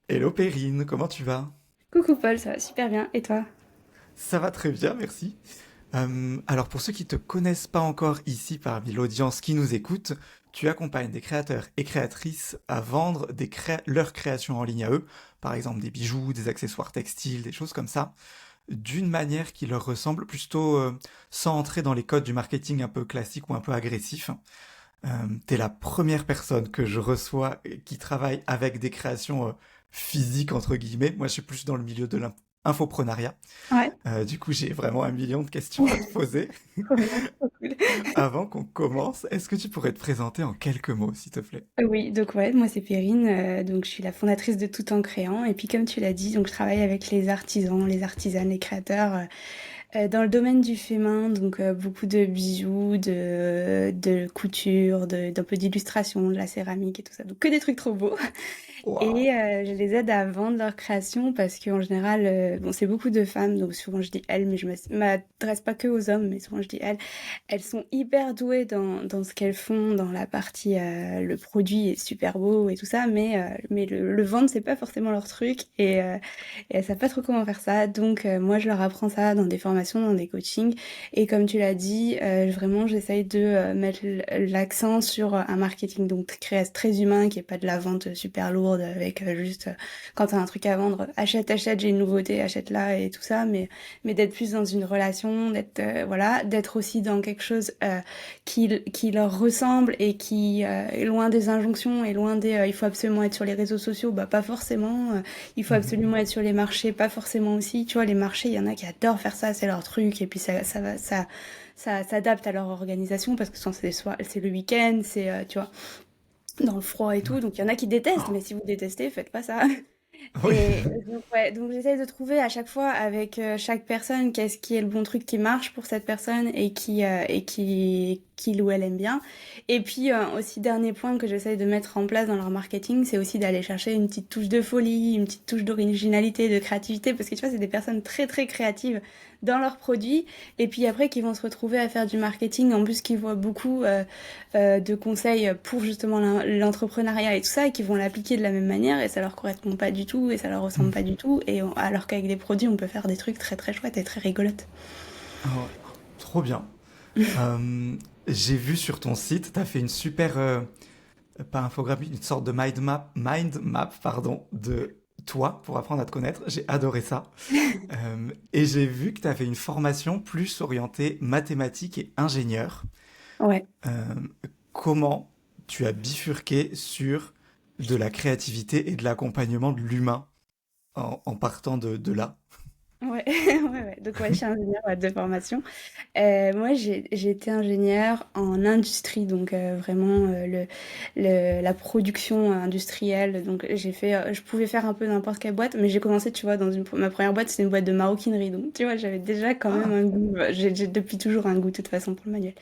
Hello Perrine, comment tu vas? Coucou Paul, ça va super bien. Et toi? Ça va très bien, merci. Alors pour ceux qui te connaissent pas encore ici parmi l'audience qui nous écoute, tu accompagnes des créateurs et créatrices à vendre leurs créations en ligne à eux, par exemple des bijoux, des accessoires textiles, des choses comme ça, d'une manière qui leur ressemble, plutôt sans entrer dans les codes du marketing un peu classique ou un peu agressif. T'es la première personne que je reçois qui travaille avec des créations physiques, entre guillemets. Moi, je suis plus dans le milieu de l'infoprenariat. Ouais, Du coup, j'ai vraiment un million de questions à te poser. trop bien, trop cool. Avant qu'on commence, est-ce que tu pourrais te présenter en quelques mots, s'il te plaît? Oui, donc ouais, moi c'est Perrine, donc je suis la fondatrice de Tout en créant. Et puis comme tu l'as dit, donc je travaille avec les artisans, les artisanes, les créateurs dans le domaine du fait main, donc beaucoup de bijoux, de couture, d'un peu d'illustration, de la céramique et tout ça. Donc que des trucs trop beaux. Waouh! Et je les aide à vendre leurs créations parce qu'en général, bon, c'est beaucoup de femmes, donc souvent je dis elles, mais je m'adresse pas que aux hommes, mais souvent je dis elles. Elles sont hyper douées dans ce qu'elles font, dans la partie le produit est super beau et tout ça, mais le vendre, c'est pas forcément leur truc et elles savent pas trop comment faire ça. Donc moi, je leur apprends ça dans des formations, dans des coachings. Et comme tu l'as dit, vraiment, j'essaye de mettre l'accent sur un marketing donc très humain, qui est pas de la vente super lourde avec juste quand t'as un truc à vendre, achète, achète, j'ai une nouveauté, achète là et tout ça, mais d'être plus dans une relation, d'être voilà, d'être aussi dans quelque chose qui leur ressemble et qui est loin des injonctions et loin des il faut absolument être sur les réseaux sociaux, bah pas forcément, il faut Mhm. absolument être sur les marchés, pas forcément aussi. Tu vois, les marchés, il y en a qui adorent faire ça, c'est leur truc, et puis ça s'adapte à leur organisation parce que souvent c'est le week-end, c'est, tu vois, dans le froid et tout. Ouais. Donc il y en a qui détestent, Oh, mais si vous détestez, faites pas ça. oui. Et donc, ouais, donc j'essaye de trouver à chaque fois avec chaque personne qu'est-ce qui est le bon truc qui marche pour cette personne et qu'il ou elle aime bien. Et puis aussi dernier point que j'essaye de mettre en place dans leur marketing, c'est aussi d'aller chercher une petite touche de folie, une petite touche d'originalité, de créativité, parce que tu vois, c'est des personnes très très créatives dans leurs produits, et puis après qui vont se retrouver à faire du marketing, en plus qui voient beaucoup de conseils pour justement l'entrepreneuriat et tout ça, et qui vont l'appliquer de la même manière, et ça leur correspond pas du tout, et ça leur ressemble pas du tout, alors qu'avec des produits, on peut faire des trucs très très chouettes et très rigolotes. Oh, trop bien. Euh, j'ai vu sur ton site, tu as fait une super, pas infographie, une sorte de mind map, pardon, de toi pour apprendre à te connaître. J'ai adoré ça. Et j'ai vu que tu avais une formation plus orientée mathématiques et ingénieur. Ouais. Euh, comment tu as bifurqué sur de la créativité et de l'accompagnement de l'humain en partant de là? Ouais, ouais, ouais. Donc ouais, je suis ingénieure ouais, de formation. Moi, j'ai été ingénieure en industrie, donc vraiment la production industrielle. Donc j'ai fait, je pouvais faire un peu n'importe quelle boîte, mais j'ai commencé, tu vois, ma première boîte, c'était une boîte de maroquinerie. Donc tu vois, j'avais déjà quand même Ah, un goût. J'ai depuis toujours un goût de toute façon pour le manuel.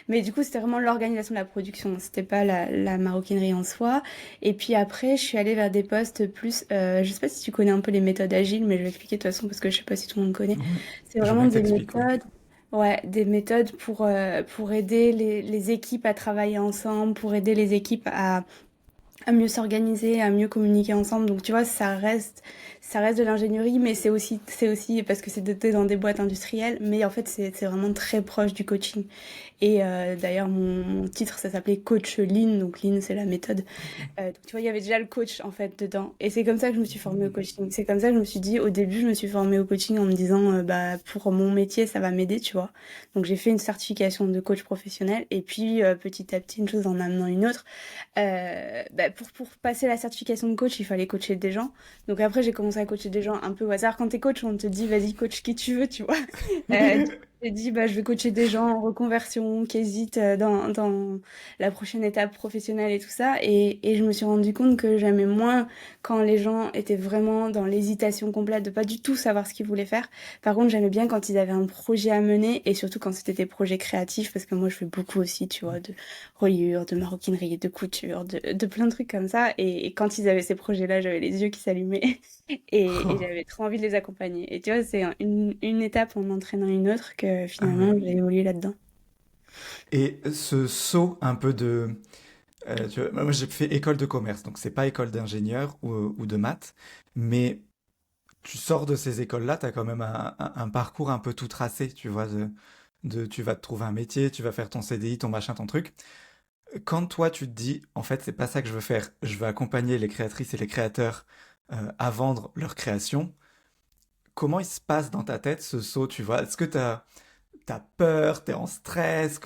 Mais du coup, c'était vraiment l'organisation de la production. C'était pas la maroquinerie en soi. Et puis après, je suis allée vers des postes plus. Je sais pas si tu connais un peu les méthodes agiles, mais je vais expliquer de toute façon parce que je sais pas si tout le monde connaît. oui. C'est Je veux vraiment bien que des t'expliques, oui. méthodes. Ouais, des méthodes pour aider les équipes à travailler ensemble, pour aider les équipes à mieux s'organiser, à mieux communiquer ensemble. Donc tu vois, ça reste de l'ingénierie, mais c'est aussi parce que c'est doté dans des boîtes industrielles, mais en fait c'est vraiment très proche du coaching. Et d'ailleurs mon titre ça s'appelait Coach Lean, donc Lean c'est la méthode. Ok. Donc, tu vois, il y avait déjà le coach en fait dedans. Et c'est comme ça que je me suis formée au coaching. C'est comme ça que je me suis dit, au début, je me suis formée au coaching en me disant, bah, pour mon métier, ça va m'aider, tu vois. Donc, j'ai fait une certification de coach professionnel. Et puis, petit à petit, une chose en amenant une autre. Bah, pour passer la certification de coach, il fallait coacher des gens. Donc, après, j'ai commencé à coacher des gens un peu au hasard. Quand t'es coach, on te dit, vas-y, coach qui tu veux, tu vois. Du coup, j'ai dit, bah, je vais coacher des gens en reconversion qui hésitent dans la prochaine étape professionnelle et tout ça. Et je me suis rendu compte que j'aimais moins quand les gens étaient vraiment dans l'hésitation complète de pas du tout savoir ce qu'ils voulaient faire. Par contre, j'aimais bien quand ils avaient un projet à mener et surtout quand c'était des projets créatifs parce que moi je fais beaucoup aussi, tu vois, de reliure, de maroquinerie, de couture, de plein de trucs comme ça. Et quand ils avaient ces projets-là, j'avais les yeux qui s'allumaient et j'avais trop envie de les accompagner. Et tu vois, c'est une étape en entraînant une autre que Ah finalement ouais. j'ai évolué là-dedans. Et ce saut un peu Moi, j'ai fait école de commerce, donc c'est pas école d'ingénieur ou de maths, mais tu sors de ces écoles-là, tu as quand même un parcours un peu tout tracé, tu vois, tu vas te trouver un métier, tu vas faire ton CDI, ton machin, ton truc. Quand toi, tu te dis, en fait, c'est pas ça que je veux faire, je veux accompagner les créatrices et les créateurs à vendre leurs créations, comment il se passe dans ta tête ce saut, tu vois? Est-ce que t'as peur, t'es en stress,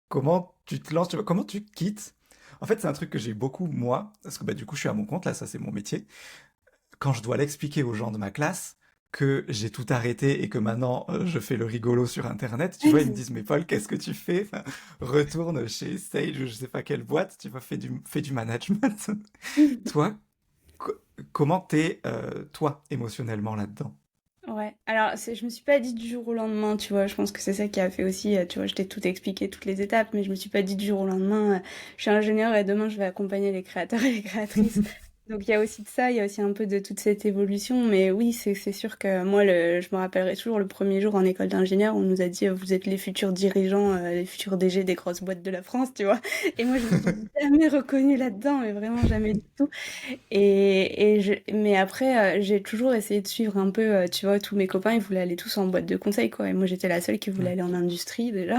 comment tu te lances, tu vois, comment tu quittes? En fait, c'est un truc que j'ai beaucoup, moi, parce que bah, du coup, je suis à mon compte, là, ça c'est mon métier. Quand je dois l'expliquer aux gens de ma classe, que j'ai tout arrêté et que maintenant je fais le rigolo sur Internet, tu vois, ils me disent, mais Paul, qu'est-ce que tu fais? Enfin, retourne chez Sage ou je sais pas quelle boîte, tu vois, fais du management. Toi, co- comment t'es, toi, émotionnellement là-dedans? Ouais, alors je me suis pas dit du jour au lendemain, tu vois, je pense que c'est ça qui a fait aussi, tu vois, je t'ai tout expliqué, toutes les étapes, mais je me suis pas dit du jour au lendemain, je suis ingénieure et demain je vais accompagner les créateurs et les créatrices. Donc il y a aussi de ça, il y a aussi un peu de toute cette évolution, mais oui, c'est sûr que moi, je me rappellerai toujours le premier jour en école d'ingénieur, on nous a dit, vous êtes les futurs dirigeants, les futurs DG des grosses boîtes de la France, tu vois. Et moi, je me suis jamais reconnue là-dedans, mais vraiment jamais du tout. Mais après, j'ai toujours essayé de suivre un peu, tu vois, tous mes copains, ils voulaient aller tous en boîte de conseil, quoi. Et moi, j'étais la seule qui voulait Ouais. aller en industrie, déjà.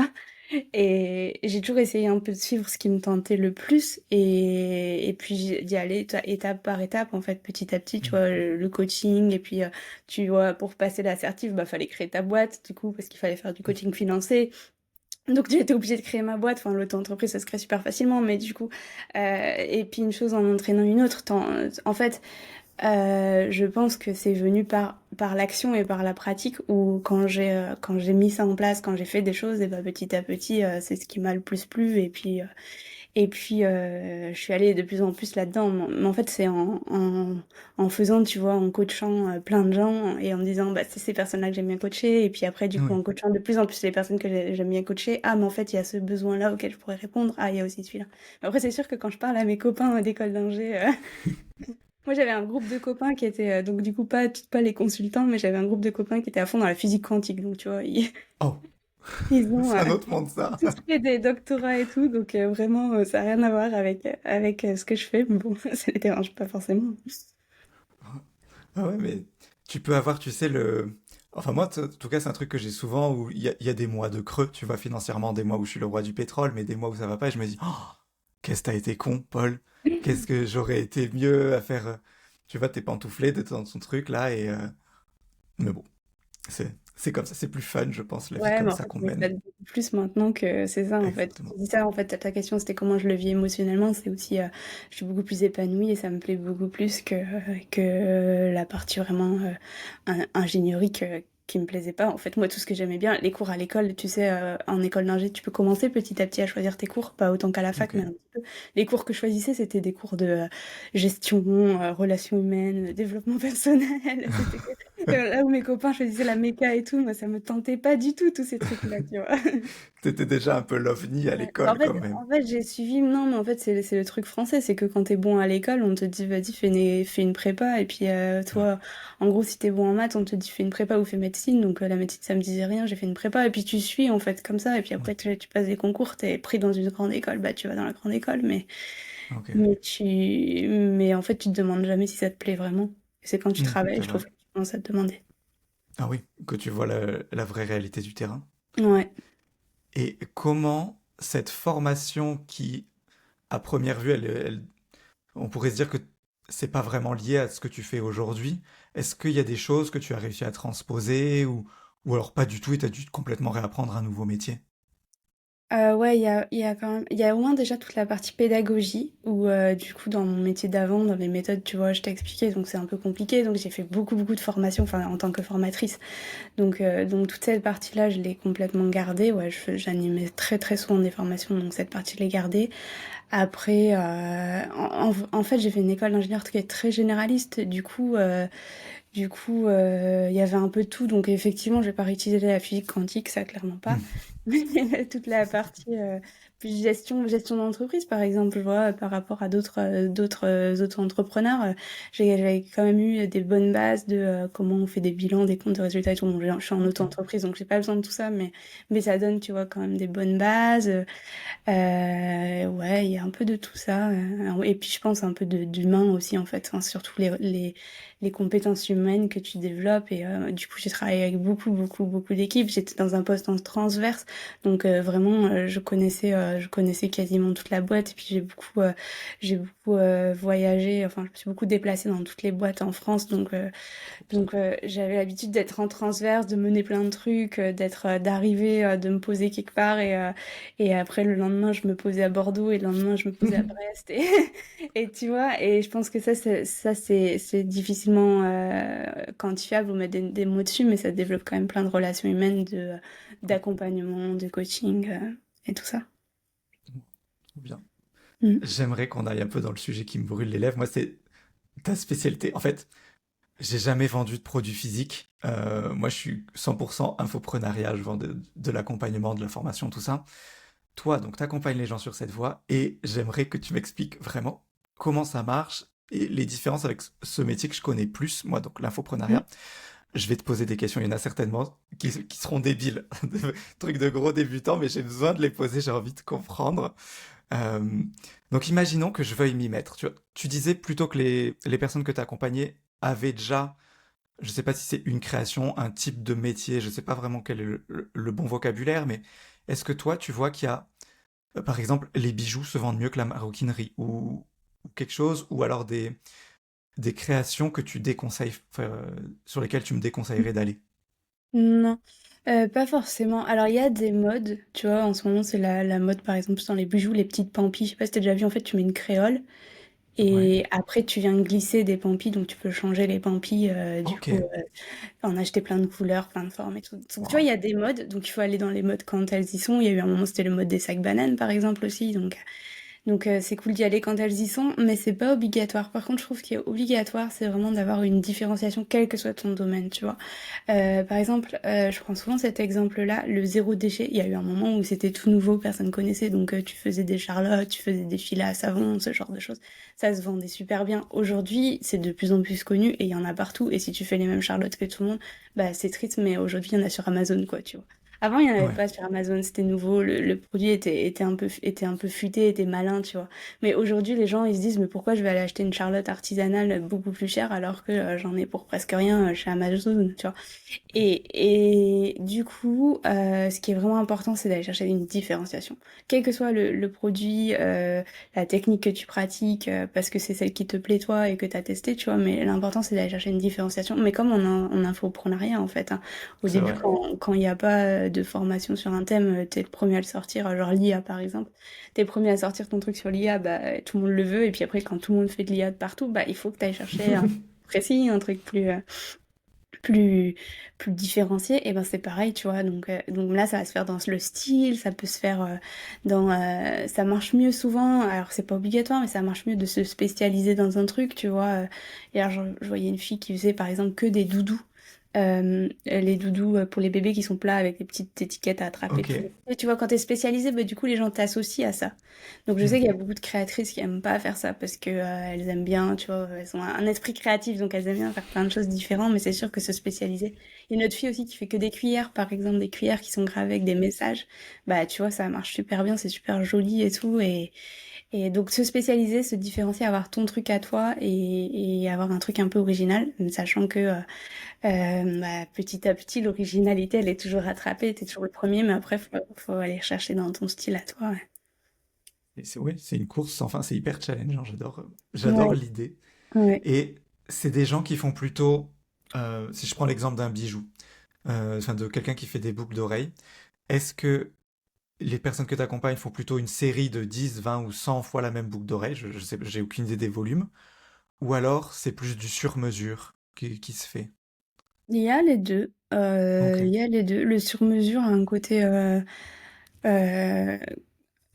Et j'ai toujours essayé un peu de suivre ce qui me tentait le plus. Et puis d'y aller étape par étape, en fait, petit à petit, tu Mm. vois, le coaching. Et puis, tu vois, pour passer l'assertif, bah, fallait créer ta boîte, du coup, parce qu'il fallait faire du coaching financé. Donc j'ai été obligée de créer ma boîte, enfin l'auto-entreprise ça se crée super facilement, mais du coup, et puis une chose en entraînant une autre, en fait, je pense que c'est venu par l'action et par la pratique, où quand j'ai mis ça en place, quand j'ai fait des choses, et ben petit à petit, c'est ce qui m'a le plus plu, je suis allée de plus en plus là-dedans. Mais en fait, c'est en faisant, tu vois, en coachant plein de gens et en me disant, bah, c'est ces personnes-là que j'aime bien coacher. Et puis après, du coup, Oui. en coachant de plus en plus les personnes que j'aime bien coacher, ah, mais en fait, il y a ce besoin-là auquel je pourrais répondre. Ah, il y a aussi celui-là. Mais après, c'est sûr que quand je parle à mes copains d'école d'ingé, moi, j'avais un groupe de copains qui étaient, donc du coup, pas les consultants, mais j'avais un groupe de copains qui étaient à fond dans la physique quantique. Donc, tu vois, Oh, ils ont, c'est un autre monde ça. tous fait des doctorats et tout, donc vraiment, ça n'a rien à voir avec ce que je fais, mais bon, ça les dérange pas forcément. Ah ouais, mais tu peux avoir, tu sais, Enfin moi, en tout cas, c'est un truc que j'ai souvent où il y a des mois de creux, tu vois, financièrement, des mois où je suis le roi du pétrole, mais des mois où ça va pas, et je me dis, oh, qu'est-ce que t'as été con, Paul? Qu'est-ce que j'aurais été mieux à faire, tu vois, t'es pantouflé d'être dans ton truc là, mais bon, c'est comme ça, c'est plus fun, je pense, la vie Ouais, comme mais en ça fait, qu'on je mène. m'éclate beaucoup plus maintenant que c'est ça, en fait. Exactement. Je dis ça, en fait, ta question, c'était comment je le vis émotionnellement. C'est aussi, je suis beaucoup plus épanouie et ça me plaît beaucoup plus que la partie vraiment ingénierie qui me plaisait pas. En fait, moi, tout ce que j'aimais bien, les cours à l'école, tu sais, en école d'ingé, tu peux commencer petit à petit à choisir tes cours, pas autant qu'à la fac, Ok. mais un petit peu. Les cours que je choisissais, c'était des cours de gestion, relations humaines, développement personnel. C'était là où mes copains choisissaient la méca et tout, moi ça me tentait pas du tout tous ces trucs-là, tu vois. T'étais déjà un peu l'ovni à Ouais. Bah, l'école quand même. en fait j'ai suivi, non mais en fait c'est le truc français, c'est que quand t'es bon à l'école, on te dit vas-y fais une prépa, et puis Ouais. toi, en gros si t'es bon en maths, on te dit fais une prépa ou fais médecine, donc la médecine ça me disait rien, j'ai fait une prépa, et puis tu suis en fait comme ça, et puis Ouais. après tu passes des concours, t'es pris dans une grande école, bah tu vas dans la grande école, Ok. mais en fait tu te demandes jamais si ça te plaît vraiment. C'est quand tu travailles, C'est je vrai. trouve que tu commences à te demander. Ah oui, que tu vois la vraie réalité du terrain. Ouais. Et comment cette formation qui, à première vue, on pourrait se dire que c'est pas vraiment lié à ce que tu fais aujourd'hui, est-ce qu'il y a des choses que tu as réussi à transposer ou alors pas du tout et tu as dû complètement réapprendre un nouveau métier? Ouais, il y a quand même, il y a au moins déjà toute la partie pédagogie où du coup dans mon métier d'avant, dans les méthodes, tu vois, je t'ai expliqué, donc c'est un peu compliqué, donc j'ai fait beaucoup de formations, enfin en tant que formatrice. Donc toute cette partie-là, je l'ai complètement gardée. Ouais, j'animais très souvent des formations, donc cette partie je l'ai gardée. Après, en fait, j'ai fait une école d'ingénieur qui est très généraliste, il y avait un peu de tout, donc effectivement, je vais pas réutiliser la physique quantique, ça clairement pas. Hmm. Mais toute la partie Puis gestion d'entreprise, par exemple, je vois, par rapport à d'autres entrepreneurs, j'avais quand même eu des bonnes bases de comment on fait des bilans, des comptes, des résultats et tout. Bon, je suis en Ok. auto-entreprise, donc j'ai pas besoin de tout ça, mais ça donne, tu vois, quand même des bonnes bases. Ouais, il y a un peu de tout ça. Et puis je pense un peu d'humain aussi, en fait, hein, surtout les compétences humaines que tu développes. Et du coup, j'ai travaillé avec beaucoup d'équipes. J'étais dans un poste en transverse, donc vraiment, je connaissais quasiment toute la boîte. Et puis j'ai beaucoup voyagé. Enfin, je me suis beaucoup déplacée dans toutes les boîtes en France, Trop bien. donc j'avais l'habitude d'être en transverse, de mener plein de trucs, d'arriver, de me poser quelque part et après le lendemain je me posais à Bordeaux et le lendemain je me posais à Brest et et tu vois et je pense que c'est difficilement quantifiable ou mettre des mots dessus mais ça développe quand même plein de relations humaines d'accompagnement, de coaching et tout ça. Trop bien. Mm. J'aimerais qu'on aille un peu dans le sujet qui me brûle les lèvres. Moi, c'est ta spécialité. En fait, j'ai jamais vendu de produits physiques. Moi, je suis 100% infoprenariat. Je vends de l'accompagnement, de la formation, tout ça. Toi, donc, t'accompagnes les gens sur cette voie et j'aimerais que tu m'expliques vraiment comment ça marche et les différences avec ce métier que je connais plus, moi, donc Mm. l'infoprenariat. Je vais te poser des questions, il y en a certainement qui seront débiles, trucs de gros débutants, mais j'ai besoin de les poser, j'ai envie de comprendre. Euh, donc imaginons que je veuille m'y mettre. Tu disais plutôt que les personnes que tu accompagnais avaient déjà, je ne sais pas si c'est une création, un type de métier, je ne sais pas vraiment quel est le bon vocabulaire, mais est-ce que toi tu vois qu'il y a, par exemple, les bijoux se vendent mieux que la maroquinerie ou quelque chose, ou alors des créations que tu déconseilles, enfin, sur lesquelles tu me déconseillerais d'aller? Non, pas forcément. Alors il y a des modes, tu vois, en ce moment c'est la mode par exemple dans les bijoux, les petites pampis. Je sais pas si t'as déjà vu, en fait tu mets une créole Ouais. et après tu viens glisser des pampis, donc tu peux changer les pampis, du Ok. coup, en acheter plein de couleurs, plein de formes et tout. Donc tu vois, il Wow. y a des modes, donc il faut aller dans les modes quand elles y sont. Il y a eu un moment, c'était le mode des sacs bananes par exemple aussi, donc c'est cool d'y aller quand elles y sont, mais c'est pas obligatoire. Par contre, je trouve qu'il est obligatoire, c'est vraiment d'avoir une différenciation, quel que soit ton domaine, tu vois. Par exemple, je prends souvent cet exemple-là, le zéro déchet. Il y a eu un moment où c'était tout nouveau, personne connaissait, donc tu faisais des charlottes, tu faisais des filets à savon, ce genre de choses. Ça se vendait super bien. Aujourd'hui, c'est de plus en plus connu et il y en a partout. Et si tu fais les mêmes charlottes que tout le monde, bah c'est triste, mais aujourd'hui, il y en a sur Amazon, quoi, tu vois. Avant, il n'y en avait Ouais. pas sur Amazon, c'était nouveau, le produit était un peu futé, était malin, tu vois. Mais aujourd'hui, les gens, ils se disent, mais pourquoi je vais aller acheter une charlotte artisanale beaucoup plus chère alors que j'en ai pour presque rien chez Amazon, tu vois. Et du coup, ce qui est vraiment important, c'est d'aller chercher une différenciation. Quel que soit le produit, la technique que tu pratiques, parce que c'est celle qui te plaît toi et que tu as testé, tu vois, mais l'important, c'est d'aller chercher une différenciation. Mais comme en infoprenariat, en fait, hein. Au C'est début, vrai. quand il n'y a pas de formation sur un thème, t'es le premier à le sortir, genre l'IA, par exemple. T'es le premier à sortir ton truc sur l'IA, bah, tout le monde le veut. Et puis après, quand tout le monde fait de l'IA de partout, bah, il faut que tu ailles chercher un précis, un truc plus, plus différencié, et ben c'est pareil, tu vois. Donc là, ça va se faire dans le style, ça peut se faire ça marche mieux souvent, alors c'est pas obligatoire, mais ça marche mieux de se spécialiser dans un truc, tu vois. Et alors, je voyais une fille qui faisait par exemple que des doudous. Les doudous pour les bébés qui sont plats avec des petites étiquettes à attraper Ok. tous les... Et tu vois, quand t'es spécialisé, bah, du coup, les gens t'associent à ça. Donc je sais qu'il y a beaucoup de créatrices qui aiment pas faire ça parce que elles aiment bien, tu vois, elles ont un esprit créatif, donc elles aiment bien faire plein de choses différentes, mais c'est sûr que se spécialiser. Il y a une autre fille aussi qui fait que des cuillères, par exemple, des cuillères qui sont gravées avec des messages. Bah tu vois, ça marche super bien, c'est super joli et tout, et donc se spécialiser, se différencier, avoir ton truc à toi et avoir un truc un peu original, sachant que bah, petit à petit, l'originalité, elle est toujours rattrapée, t'es toujours le premier, mais après, faut aller chercher dans ton style à toi. Et c'est ouais, c'est une course, enfin c'est hyper challengeant, j'adore Ouais, l'idée. ouais. Et c'est des gens qui font plutôt, si je prends l'exemple d'un bijou, enfin de quelqu'un qui fait des boucles d'oreilles, est-ce que les personnes que tu accompagnes font plutôt une série de 10, 20 ou 100 fois la même boucle d'oreille, je sais, j'ai aucune idée des volumes, ou alors c'est plus du sur-mesure qui se fait? Il y a les deux. Ok, Il y a les deux. Le sur-mesure a un côté euh,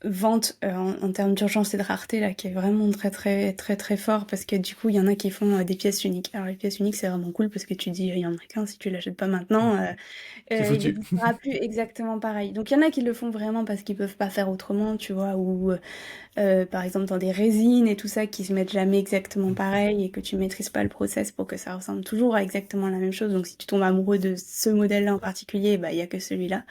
vente en termes d'urgence et de rareté là qui est vraiment très très très très fort parce que du coup il y en a qui font des pièces uniques. Alors les pièces uniques c'est vraiment cool parce que tu dis il y en a qu'un, si tu l'achètes pas Mm. maintenant C'est il foutu. n'existera plus exactement pareil. Donc il y en a qui le font vraiment parce qu'ils peuvent pas faire autrement, tu vois, ou par exemple dans des résines et tout ça qui se mettent jamais exactement pareil et que tu maîtrises pas le process pour que ça ressemble toujours à exactement la même chose. Donc si tu tombes amoureux de ce modèle-là en particulier, bah il y a que celui-là.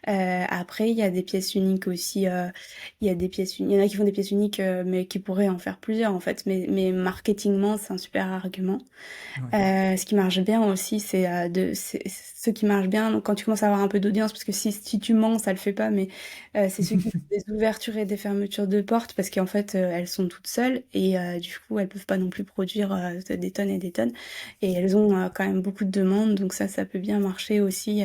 Après, il y a des pièces uniques aussi. Il y a des pièces uniques. Il y en a qui font des pièces uniques, mais qui pourraient en faire plusieurs en fait. Mais marketingment, c'est un super argument. Ouais. Ce qui marche bien aussi, ce qui marche bien. Donc quand tu commences à avoir un peu d'audience, parce que si tu mens, ça le fait pas. Mais c'est ceux qui font des ouvertures et des fermetures de portes, parce qu'en fait, elles sont toutes seules et du coup, elles peuvent pas non plus produire des tonnes et des tonnes. Et elles ont quand même beaucoup de demandes, donc ça peut bien marcher aussi.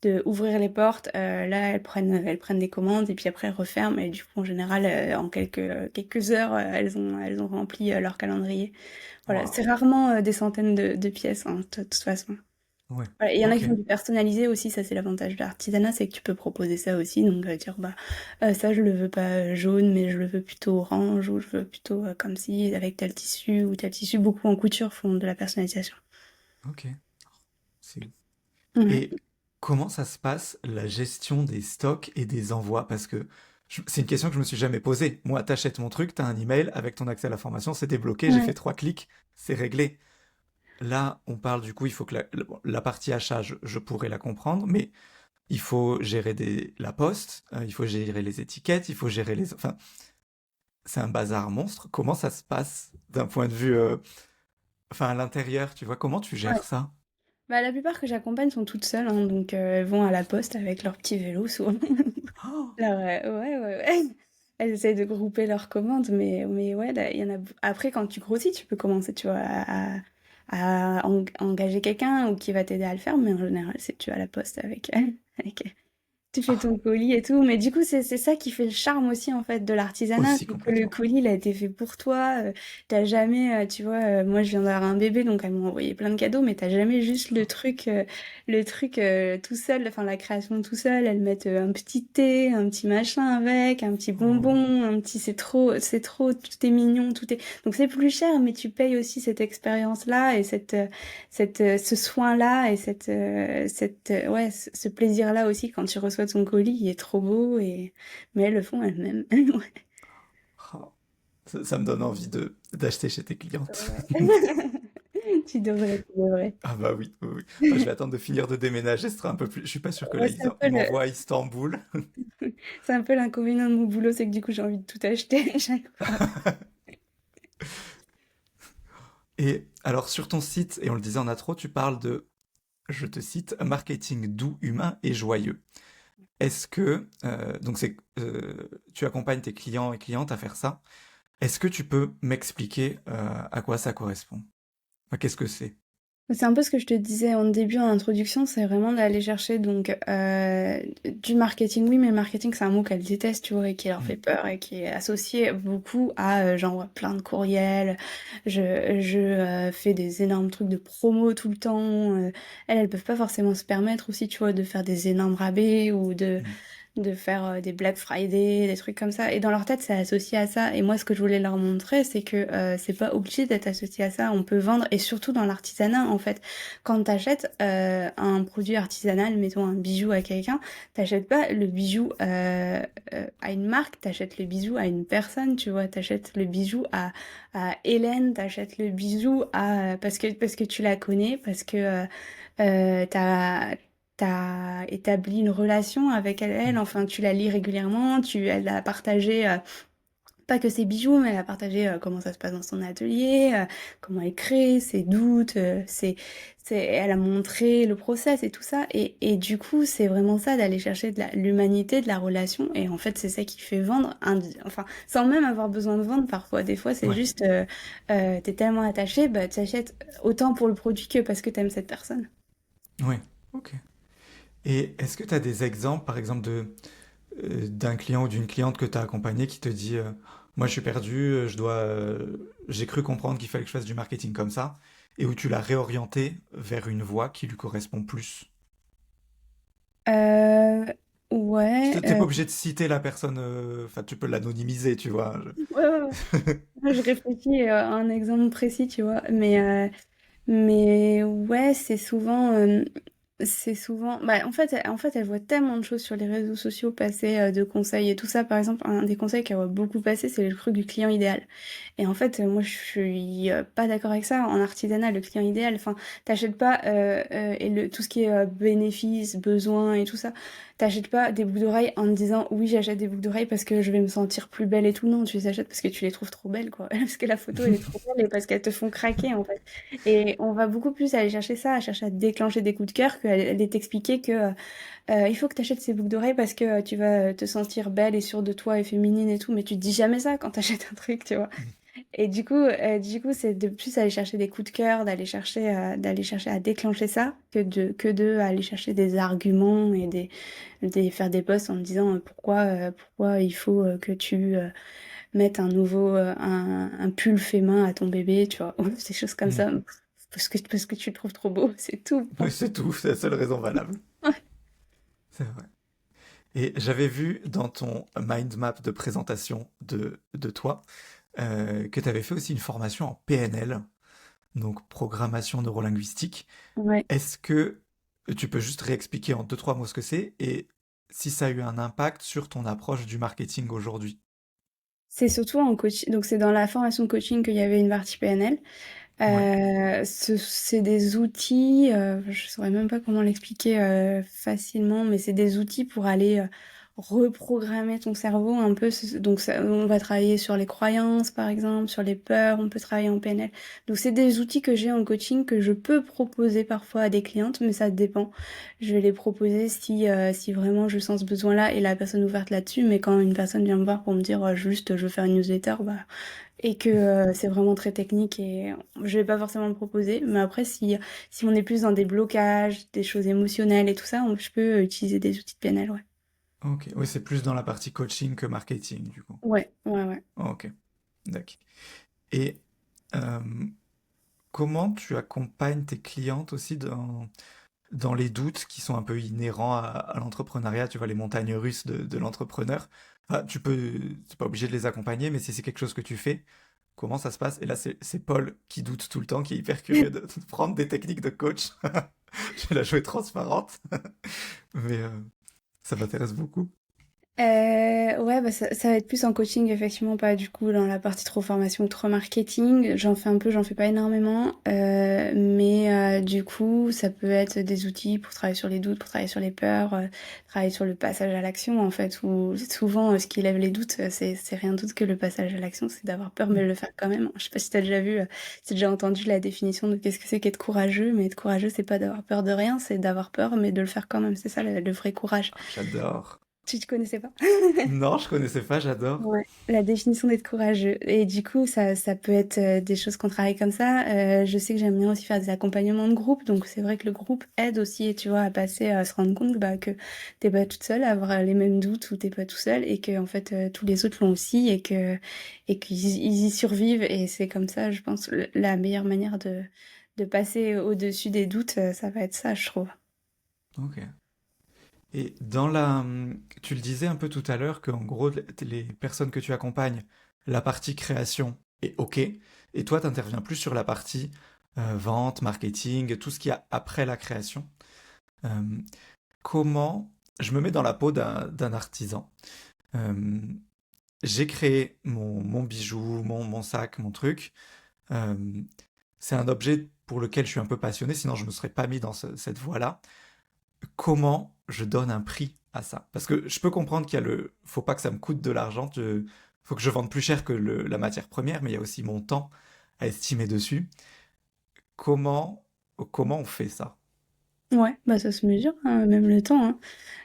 De ouvrir les portes. Là, elles prennent des commandes et puis après elles referment. Et du coup, en général, en quelques heures, elles ont rempli leur calendrier. Voilà, c'est Waouh. rarement des centaines de pièces, hein, de toute façon. Ouais. Voilà, et il y en a Ok. qui font du personnalisé aussi, ça c'est l'avantage de l'artisanat, c'est que tu peux proposer ça aussi, donc dire bah ça je le veux pas jaune, mais je le veux plutôt orange, ou je veux plutôt comme si avec tel tissu ou tel tissu. Beaucoup en couture font de la personnalisation. Ok. C'est Ouais. Et comment ça se passe, la gestion des stocks et des envois? Parce que c'est une question que je me suis jamais posée. Moi, t'achètes mon truc, t'as un email, avec ton accès à la formation, c'est débloqué, j'ai Ouais. fait 3 clics, c'est réglé. Là, on parle du coup, il faut que la partie achat, je pourrais la comprendre, mais il faut gérer la poste, il faut gérer les étiquettes, il faut gérer les... Enfin, c'est un bazar monstre. Comment ça se passe d'un point de vue... Enfin, à l'intérieur, tu vois, comment tu Ouais. gères ça? Bah, la plupart que j'accompagne sont toutes seules, hein, donc elles vont à la poste avec leur petit vélo souvent. Oh. Ouais, ouais, ouais. Elles essayent de grouper leurs commandes, mais ouais, là, il y en a. Après, quand tu grossis, tu peux commencer, tu vois, à engager quelqu'un ou qui va t'aider à le faire, mais en général, c'est tu as la poste avec tu fais Ah, ton colis et tout, mais du coup, c'est ça qui fait le charme aussi, en fait, de l'artisanat, aussi c'est que le complètement. colis, il a été fait pour toi, t'as jamais, tu vois, moi, je viens d'avoir un bébé, donc elles m'ont envoyé plein de cadeaux, mais t'as jamais juste le truc tout seul, enfin, la création tout seul, elles mettent un petit thé, un petit machin avec, un petit Oh. bonbon, c'est trop, tout est mignon, tout est, donc c'est plus cher, mais tu payes aussi cette expérience-là et ce soin-là et ouais, ce plaisir-là aussi quand tu reçois ton colis, il est trop beau mais elles le font elles-mêmes. Ouais. Oh. Ça me donne envie d'acheter chez tes clientes. Ouais. Tu devrais. Ah bah oui, oui, oui. Enfin, je vais attendre de finir de déménager, ce sera un peu plus... Je suis pas sûr que là, Ouais, ils m'envoient à Istanbul. c'est un peu l'inconvénient de mon boulot, c'est que du coup j'ai envie de tout acheter à chaque fois. Et alors, sur ton site, et on le disait en intro, tu parles de, je te cite, marketing doux, humain et joyeux. Est-ce que, donc tu accompagnes tes clients et clientes à faire ça. Est-ce que tu peux m'expliquer à quoi ça correspond? Enfin, qu'est-ce que c'est? C'est un peu ce que je te disais en début, en introduction, c'est vraiment d'aller chercher donc du marketing. Oui, mais le marketing, c'est un mot qu'elles détestent, tu vois, et qui leur fait Mm. peur et qui est associé beaucoup à j'envoie plein de courriels, je fais des énormes trucs de promo tout le temps. Elles peuvent pas forcément se permettre aussi, tu vois, de faire des énormes rabais ou Mm. de faire des Black Friday, des trucs comme ça. Et dans leur tête, c'est associé à ça. Et moi, ce que je voulais leur montrer, c'est que c'est pas obligé d'être associé à ça. On peut vendre, et surtout dans l'artisanat, en fait. Quand t'achètes un produit artisanal, mettons un bijou à quelqu'un, t'achètes pas le bijou à une marque, t'achètes le bijou à une personne, tu vois. T'achètes le bijou à Hélène, t'achètes le bijou parce que tu la connais, parce que t'as établi une relation avec elle, Mm. enfin tu la lis régulièrement, elle a partagé pas que ses bijoux, mais elle a partagé comment ça se passe dans son atelier, comment elle crée, ses doutes, elle a montré le process et tout ça, et du coup c'est vraiment ça d'aller chercher de l'humanité, de la relation, et en fait c'est ça qui fait vendre, enfin sans même avoir besoin de vendre parfois, des fois c'est Ouais, juste t'es tellement attaché, bah tu achètes autant pour le produit que parce que t'aimes cette personne. ouais, ok. Et est-ce que tu as des exemples, par exemple, d'un client ou d'une cliente que tu as accompagné qui te dit moi je suis perdu, j'ai cru comprendre qu'il fallait que je fasse du marketing comme ça, et où tu l'as réorienté vers une voie qui lui correspond plus? Ouais, T'es pas obligé de citer la personne, enfin, tu peux l'anonymiser, tu vois. ouais, ouais, ouais. Moi, je réfléchis à un exemple précis, tu vois, mais ouais, c'est souvent, bah, en fait, elle voit tellement de choses sur les réseaux sociaux passer, de conseils et tout ça. Par exemple, un des conseils qu'elle voit beaucoup passer, c'est le truc du client idéal. Et en fait, moi, je suis pas d'accord avec ça. En artisanat, le client idéal, enfin, t'achètes pas tout ce qui est bénéfices, besoins et tout ça. T'achètes pas des boucles d'oreilles en te disant oui, j'achète des boucles d'oreilles parce que je vais me sentir plus belle et tout. Non, tu les achètes parce que tu les trouves trop belles, quoi. Parce que la photo, elle est trop belle et parce qu'elles te font craquer, en fait. Et on va beaucoup plus aller chercher ça, à chercher à déclencher des coups de cœur qu'à t'expliquer que il faut que tu achètes ces boucles d'oreilles parce que tu vas te sentir belle et sûre de toi et féminine et tout. Mais tu te dis jamais ça quand t'achètes un truc, tu vois. Et du coup, c'est de plus aller chercher des coups de cœur, d'aller chercher à déclencher ça, que de aller chercher des arguments et faire des posts en me disant pourquoi il faut que tu mettes un pull fait main à ton bébé, tu vois, ou des choses comme Mm. ça, parce que tu le trouves trop beau, c'est tout. Oui, c'est tout, c'est la seule raison valable. Ouais. C'est vrai. Et j'avais vu dans ton mind map de présentation de toi que tu avais fait aussi une formation en PNL, donc programmation neurolinguistique. Ouais. Est-ce que tu peux juste réexpliquer en deux, trois mots ce que c'est et si ça a eu un impact sur ton approche du marketing aujourd'hui? C'est surtout en coaching, donc c'est dans la formation de coaching qu'il y avait une partie PNL. Ouais. C'est des outils, je saurais même pas comment l'expliquer facilement, mais c'est des outils pour aller reprogrammer ton cerveau un peu. Donc on va travailler sur les croyances, par exemple, sur les peurs, on peut travailler en PNL. Donc c'est des outils que j'ai en coaching que je peux proposer parfois à des clientes, mais ça dépend. Je vais les proposer si vraiment je sens ce besoin-là et la personne est ouverte là-dessus, mais quand une personne vient me voir pour me dire juste je veux faire une newsletter, bah et que c'est vraiment très technique et je vais pas forcément le proposer. Mais après, si on est plus dans des blocages, des choses émotionnelles et tout ça, je peux utiliser des outils de PNL, ouais. Ok. Oui, c'est plus dans la partie coaching que marketing, du coup. Ouais, ouais, ouais. Ok. D'accord. Et euh, comment tu accompagnes tes clientes aussi dans les doutes qui sont un peu inhérents à l'entrepreneuriat, tu vois, les montagnes russes de l'entrepreneur. Enfin, t'es pas obligé de les accompagner, mais si c'est quelque chose que tu fais, comment ça se passe? Et là, c'est Paul qui doute tout le temps, qui est hyper curieux de prendre des techniques de coach. Je vais la jouer transparente, mais ça m'intéresse beaucoup. Ouais, bah ça va être plus en coaching, effectivement, pas du coup dans la partie trop formation, trop marketing. J'en fais un peu, j'en fais pas énormément. Mais du coup, ça peut être des outils pour travailler sur les doutes, pour travailler sur les peurs, travailler sur le passage à l'action, en fait, où souvent, ce qui lève les doutes, c'est rien d'autre que le passage à l'action, c'est d'avoir peur, mais le faire quand même. Je sais pas si t'as déjà vu, si t'as déjà entendu la définition de qu'est-ce que c'est qu'être courageux, mais être courageux, c'est pas d'avoir peur de rien, c'est d'avoir peur, mais de le faire quand même. C'est ça le vrai courage. Ah, j'adore. Tu te connaissais pas? Non, je connaissais pas, j'adore. Ouais, la définition d'être courageux. Et du coup, ça peut être des choses qu'on travaille comme ça. Je sais que j'aime bien aussi faire des accompagnements de groupe. Donc, c'est vrai que le groupe aide aussi, tu vois, à passer, à se rendre compte bah, que t'es pas toute seule à avoir les mêmes doutes ou t'es pas tout seul et que, en fait, tous les autres l'ont aussi et qu'ils y survivent. Et c'est comme ça, je pense, la meilleure manière de passer au-dessus des doutes, ça va être ça, je trouve. Ok. Et tu le disais un peu tout à l'heure qu'en gros, les personnes que tu accompagnes, la partie création est OK, et toi, tu interviens plus sur la partie vente, marketing, tout ce qu'il y a après la création. Euh, comment, je me mets dans la peau d'un artisan. Euh, j'ai créé mon bijou, mon sac, mon truc. Euh, c'est un objet pour lequel je suis un peu passionné, sinon je ne me serais pas mis dans cette voie-là. Comment je donne un prix à ça? Parce que je peux comprendre qu'il y a faut pas que ça me coûte de l'argent, faut que je vende plus cher que la matière première, mais il y a aussi mon temps à estimer dessus. Comment, comment on fait ça? Ouais, bah ça se mesure, hein, même le temps, hein.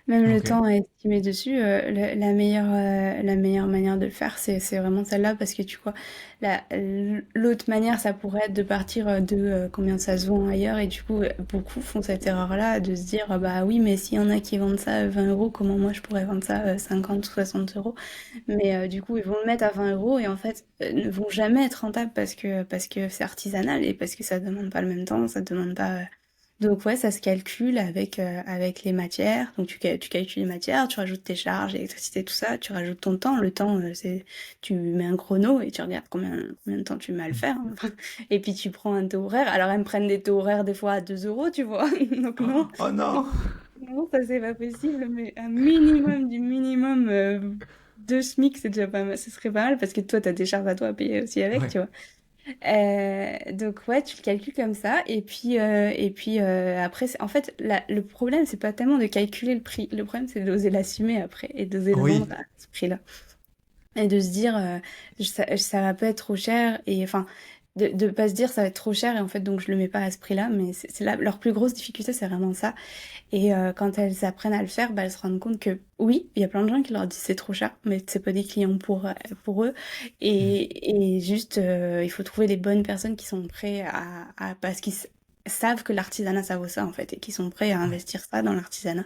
Même le Ok. temps à estimer dessus, la meilleure manière de le faire, c'est vraiment celle-là parce que tu vois, l'autre manière, ça pourrait être de partir de combien ça se vend ailleurs et du coup, beaucoup font cette erreur-là de se dire, bah oui, mais s'il y en a qui vendent ça à 20 euros, comment moi je pourrais vendre ça 50 ou 60 euros? Mais du coup, ils vont le mettre à 20 euros et en fait, ne vont jamais être rentables parce que c'est artisanal et parce que ça demande pas le même temps, ça demande pas. Donc ouais, ça se calcule avec les matières. Donc tu calcules les matières, tu rajoutes tes charges, l'électricité, tout ça, tu rajoutes ton temps. Le temps, tu mets un chrono et tu regardes combien de temps tu mets à le faire, hein. Et puis tu prends un taux horaire. Alors elles me prennent des taux horaires des fois à 2 euros, tu vois. Donc non, Oh non! non, ça c'est pas possible. Mais un minimum du minimum, 2 SMIC, c'est déjà pas mal. Ce serait pas mal parce que toi, t'as des charges à toi à payer aussi avec, Ouais, tu vois. Donc ouais, tu le calcules comme ça et puis après en fait le problème c'est pas tellement de calculer le prix, le problème c'est d'oser l'assumer après et d'oser le vendre oui. à ce prix-là et de se dire ça va pas être trop cher et enfin de pas se dire ça va être trop cher et en fait donc je le mets pas à ce prix-là mais leur plus grosse difficulté c'est vraiment ça et quand elles apprennent à le faire, bah, elles se rendent compte que oui, il y a plein de gens qui leur disent c'est trop cher, mais c'est pas des clients pour eux. Mm. Et juste, il faut trouver les bonnes personnes qui sont prêts parce qu'ils savent que l'artisanat ça vaut ça en fait, et qui sont prêts à Ouais. investir ça dans l'artisanat.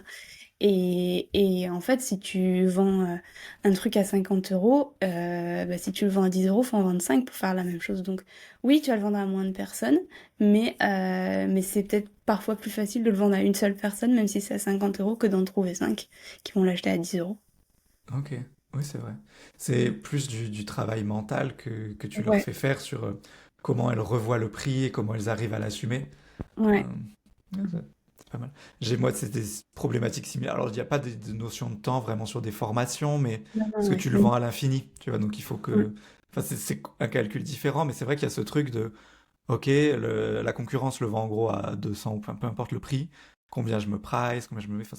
Et en fait, si tu vends un truc à 50 euros, bah, si tu le vends à 10 euros, faut en vendre 5 pour faire la même chose. Donc, oui, tu vas le vendre à moins de personnes, mais c'est peut-être parfois plus facile de le vendre à une seule personne, même si c'est à 50 euros, que d'en trouver 5 qui vont l'acheter à 10 euros. Ok, oui, c'est vrai. C'est plus du travail mental que tu leur Ouais, fais faire sur comment elles revoient le prix et comment elles arrivent à l'assumer. Euh, ouais. ouais, c'est pas mal. J'ai moi, c'est des problématiques similaires. Alors, il n'y a pas de notion de temps vraiment sur des formations, mais Non, non, parce que ouais. tu le vends à l'infini, tu vois, donc il faut Ouais. que. Enfin, c'est un calcul différent, mais c'est vrai qu'il y a ce truc de, ok, la concurrence le vend en gros à 200 ou peu importe le prix, combien je me price, combien je me mets, enfin,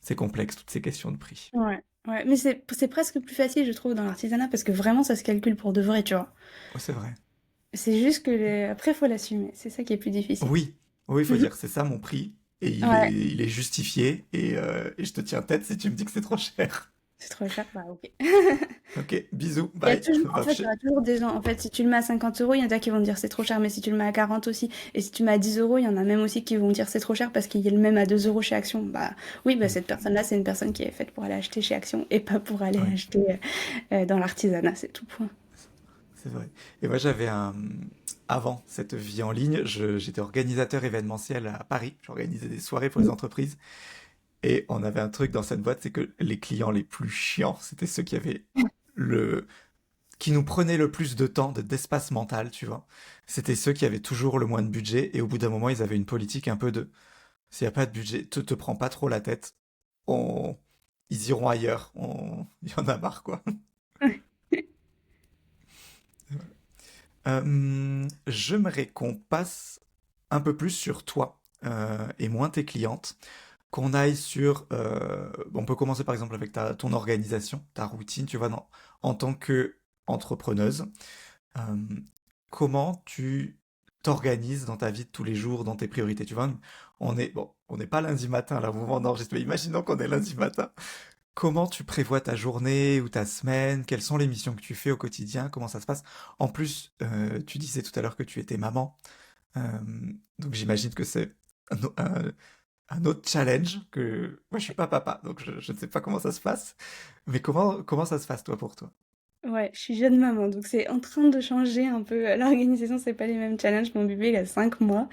c'est complexe, toutes ces questions de prix. Ouais. Ouais. Mais c'est presque plus facile, je trouve, dans l'artisanat, parce que vraiment, ça se calcule pour de vrai, tu vois. Ouais, c'est vrai. C'est juste que après, faut l'assumer. C'est ça qui est plus difficile. Oui, oui, il faut dire, c'est ça mon prix, et Ouais. il est justifié, et je te tiens tête si tu me dis que c'est trop cher. C'est trop cher, bah ok. Ok, bisous, Il y a bye, toujours, en va fait, il y chez. aura toujours des gens. En fait, si tu le mets à 50 euros, il y en a qui vont te dire c'est trop cher, mais si tu le mets à 40 aussi, et si tu mets à 10 euros, il y en a même aussi qui vont dire c'est trop cher parce qu'il y a le même à 2 euros chez Action. Bah oui, bah Hmm, cette personne-là, c'est une personne qui est faite pour aller acheter chez Action et pas pour aller ouais, acheter dans l'artisanat, c'est tout point. c'est vrai. Et moi, j'avais un. Avant cette vie en ligne, j'étais organisateur événementiel à Paris. J'organisais des soirées pour les entreprises. Et on avait un truc dans cette boîte, c'est que les clients les plus chiants, c'était ceux qui avaient le, qui nous prenaient le plus de temps, d'espace mental, tu vois. C'était ceux qui avaient toujours le moins de budget. Et au bout d'un moment, ils avaient une politique un peu de, s'il n'y a pas de budget, te prends pas trop la tête. On, ils iront ailleurs. Il y en a marre, quoi. J'aimerais qu'on passe un peu plus sur toi et moins tes clientes. Qu'on aille sur... bon, on peut commencer par exemple avec ton organisation, ta routine, tu vois, en tant que entrepreneuse. Euh, Comment tu t'organises dans ta vie de tous les jours, dans tes priorités, tu vois? Bon, on n'est pas lundi matin, là, au moment d'enregistrer, mais imaginons qu'on est lundi matin. Comment tu prévois ta journée ou ta semaine? Quelles sont les missions que tu fais au quotidien? Comment ça se passe? En plus, tu disais tout à l'heure que tu étais maman. Euh, donc j'imagine que c'est un, o- un- un autre challenge que moi je suis pas papa, donc je ne sais pas comment ça se passe. Mais comment ça se passe toi pour toi? Ouais, je suis jeune maman, donc c'est en train de changer un peu. L'organisation, c'est pas les mêmes challenges. Mon bébé, il a 5 mois.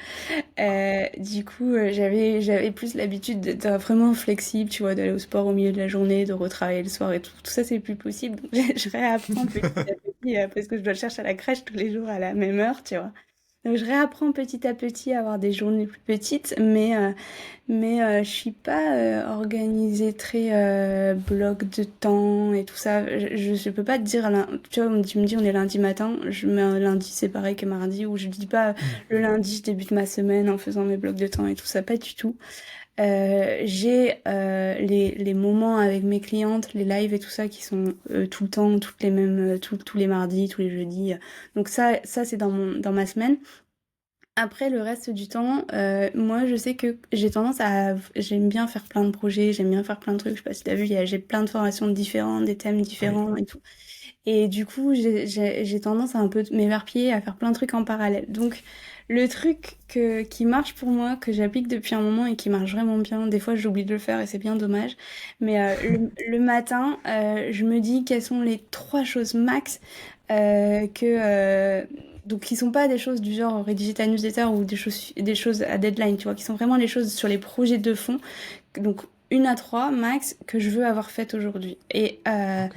Du coup, j'avais plus l'habitude d'être vraiment flexible, tu vois, d'aller au sport au milieu de la journée, de retravailler le soir et tout. Tout ça, c'est plus possible. Donc, je réapprends petit à petit, parce que je dois le chercher à la crèche tous les jours à la même heure, tu vois. Donc, je réapprends petit à petit à avoir des journées plus petites, mais je suis pas organisée très bloc de temps et tout ça. Je peux pas te dire, tu vois, tu me dis on est lundi matin, je mets un lundi c'est pareil que mardi, ou je dis pas Hmm. le lundi je débute ma semaine en faisant mes blocs de temps et tout ça, pas du tout. J'ai les moments avec mes clientes, les lives et tout ça qui sont tout le temps, toutes les mêmes, tous les mardis, tous les jeudis. Donc ça c'est dans ma semaine. Après, le reste du temps, moi, je sais que j'ai tendance à... J'aime bien faire plein de projets, j'aime bien faire plein de trucs. Je sais pas si t'as vu, j'ai plein de formations différentes, des thèmes Oui. différents et tout. Et du coup, j'ai tendance à un peu m'éparpiller, à faire plein de trucs en parallèle. Donc, le truc qui marche pour moi, que j'applique depuis un moment et qui marche vraiment bien, des fois j'oublie de le faire et c'est bien dommage, mais le matin, je me dis quelles sont les 3 choses max que donc qui sont pas des choses du genre rédiger ta newsletter ou des choses à deadline, tu vois, qui sont vraiment les choses sur les projets de fond, donc une à trois max que je veux avoir faites aujourd'hui. Ok.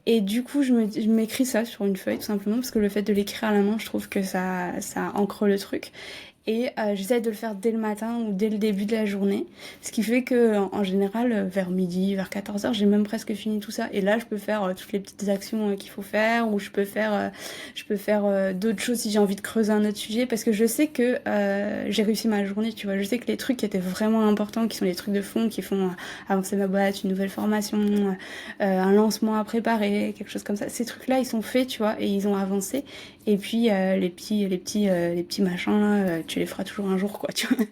Et du coup, je m'écris ça sur une feuille tout simplement parce que le fait de l'écrire à la main, je trouve que ça ancre le truc. Et j'essaie de le faire dès le matin ou dès le début de la journée. Ce qui fait que, en général, vers midi, vers 14h, j'ai même presque fini tout ça. Et là, je peux faire toutes les petites actions qu'il faut faire, ou je peux faire d'autres choses si j'ai envie de creuser un autre sujet. Parce que je sais que j'ai réussi ma journée, tu vois. Je sais que les trucs qui étaient vraiment importants, qui sont les trucs de fond, qui font avancer ma boîte, une nouvelle formation, un lancement à préparer, quelque chose comme ça. Ces trucs-là, ils sont faits, tu vois, et ils ont avancé. Et puis les petits machins là, tu les feras toujours un jour, quoi, tu vois.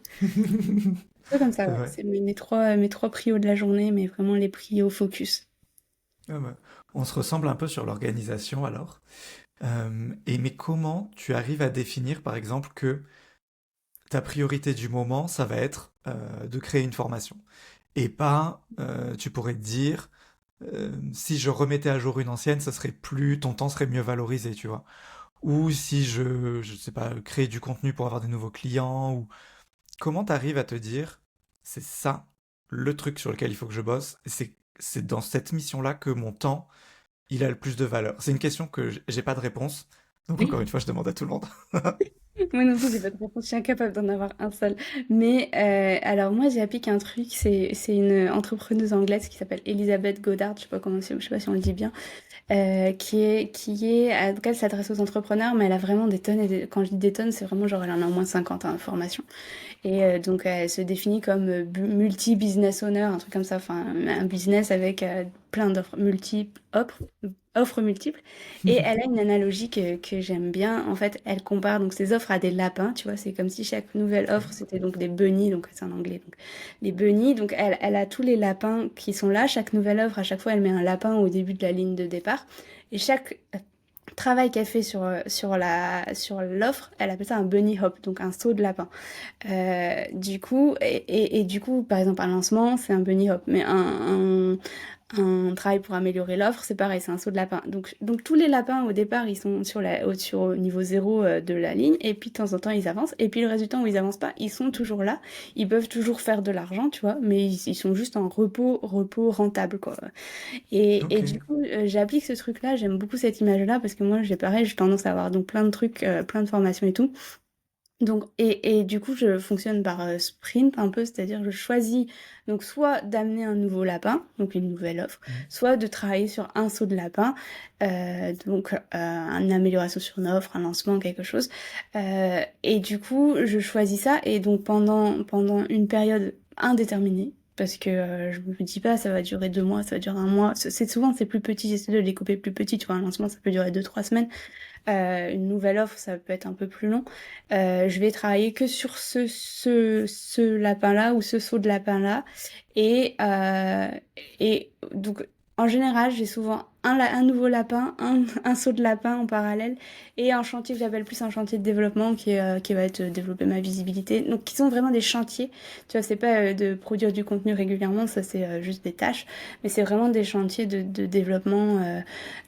C'est comme ça, C'est ouais. vrai. C'est mes trois prios de la journée, mais vraiment les prios focus. Ah bah, on se ressemble un peu sur l'organisation alors. Mais comment tu arrives à définir, par exemple, que ta priorité du moment, ça va être de créer une formation? Et pas, tu pourrais te dire, si je remettais à jour une ancienne, ça serait plus, ton temps serait mieux valorisé, tu vois. Ou si je sais pas, créer du contenu pour avoir des nouveaux clients, ou comment t'arrives à te dire, c'est ça, le truc sur lequel il faut que je bosse, c'est dans cette mission-là que mon temps, il a le plus de valeur. C'est une question que j'ai pas de réponse, donc encore une fois, je demande à tout le monde. Moi non plus, j'ai pas de réponse, je suis incapable d'en avoir un seul. Mais alors moi, j'ai appliqué un truc, c'est une entrepreneuse anglaise qui s'appelle Elizabeth Goddard, je sais pas je sais pas si on le dit bien, en tout cas, elle s'adresse aux entrepreneurs, mais elle a vraiment des tonnes, quand je dis des tonnes, c'est vraiment genre, elle en a au moins 50 en formation. Et donc, elle se définit comme multi-business owner, un truc comme ça, enfin, un business avec plein d'offres multiples, offres multiples. Et elle a une analogie que j'aime bien. En fait, elle compare donc ses offres à des lapins, tu vois, c'est comme si chaque nouvelle Ok. offre, c'était donc des bunnies, donc c'est en anglais, donc les bunnies. Donc, elle a tous les lapins qui sont là. Chaque nouvelle offre, à chaque fois, elle met un lapin au début de la ligne de départ. Et chaque travail qu'elle fait sur l'offre, elle appelle ça un bunny hop, donc un saut de lapin. Du coup, et du coup, par exemple, un lancement, c'est un bunny hop, mais un travail pour améliorer l'offre, c'est pareil, c'est un saut de lapin. Donc tous les lapins au départ, ils sont au niveau zéro de la ligne, et puis de temps en temps, ils avancent, et puis le reste du temps où ils avancent pas, ils sont toujours là, ils peuvent toujours faire de l'argent, tu vois, mais ils sont juste en repos rentable, quoi. Et Ok. du coup, j'applique ce truc-là, j'aime beaucoup cette image-là, parce que moi, j'ai pareil, j'ai tendance à avoir donc plein de trucs, plein de formations et tout. Donc, et du coup, je fonctionne par sprint un peu, c'est-à-dire je choisis donc soit d'amener un nouveau lapin, donc une nouvelle offre, Mhm. soit de travailler sur un saut de lapin, donc une amélioration sur une offre, un lancement, quelque chose. Et du coup, je choisis ça, et donc pendant une période indéterminée, parce que je me dis pas ça va durer 2 mois, ça va durer un mois. C'est plus petit, j'essaie de les couper plus petits, tu vois, un lancement ça peut durer 2, 3 semaines. Une nouvelle offre, ça peut être un peu plus long. Je vais travailler que sur ce lapin-là ou ce saut de lapin-là. Et, euh, et donc, en général, j'ai souvent un nouveau lapin, un saut de lapin en parallèle et un chantier que j'appelle plus un chantier de développement qui va être développer ma visibilité. Donc, qui sont vraiment des chantiers. Tu vois, c'est pas de produire du contenu régulièrement, ça c'est juste des tâches, mais c'est vraiment des chantiers de développement,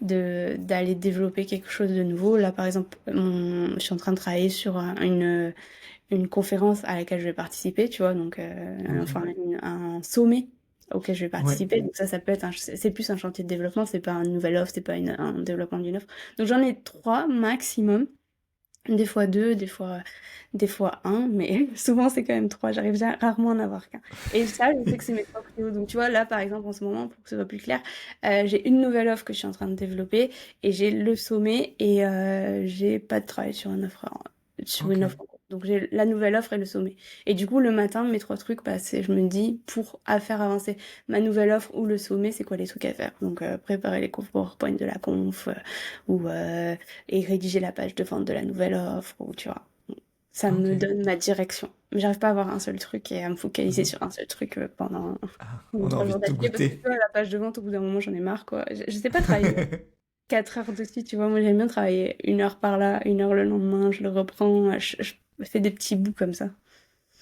d'aller développer quelque chose de nouveau. Là, par exemple, je suis en train de travailler sur une conférence à laquelle je vais participer, tu vois, donc Ok. enfin un sommet auquel je vais Ouais. participer. Donc ça peut être c'est plus un chantier de développement, c'est pas une nouvelle offre, c'est pas un développement d'une offre. Donc j'en ai trois maximum. Des fois deux, des fois un, mais souvent c'est quand même trois. J'arrive rarement à en avoir qu'un. Et ça, je sais que c'est mes trois prios. Donc tu vois, là par exemple, en ce moment, pour que ce soit plus clair, j'ai une nouvelle offre que je suis en train de développer et j'ai le sommet et j'ai pas de travail sur sur Ok. une offre en cours. Donc j'ai la nouvelle offre et le sommet. Et du coup, le matin, mes trois trucs, bah, je me dis, à faire avancer ma nouvelle offre ou le sommet, c'est quoi les trucs à faire? Donc préparer les confs PowerPoint de la conf, ou et rédiger la page de vente de la nouvelle offre, ou tu vois. Ça Ok. me donne ma direction. Mais j'arrive pas à avoir un seul truc et à me focaliser Mhm. sur un seul truc Ah, pendant on a trois envie jours de tout d'affilée parce que tu goûter. vois, la page de vente, au bout d'un moment, j'en ai marre, quoi. Je sais pas travailler 4 heures dessus, tu vois. Moi, j'aime bien travailler 1 heure par là, 1 heure le lendemain, je le reprends, je fais des petits bouts comme ça.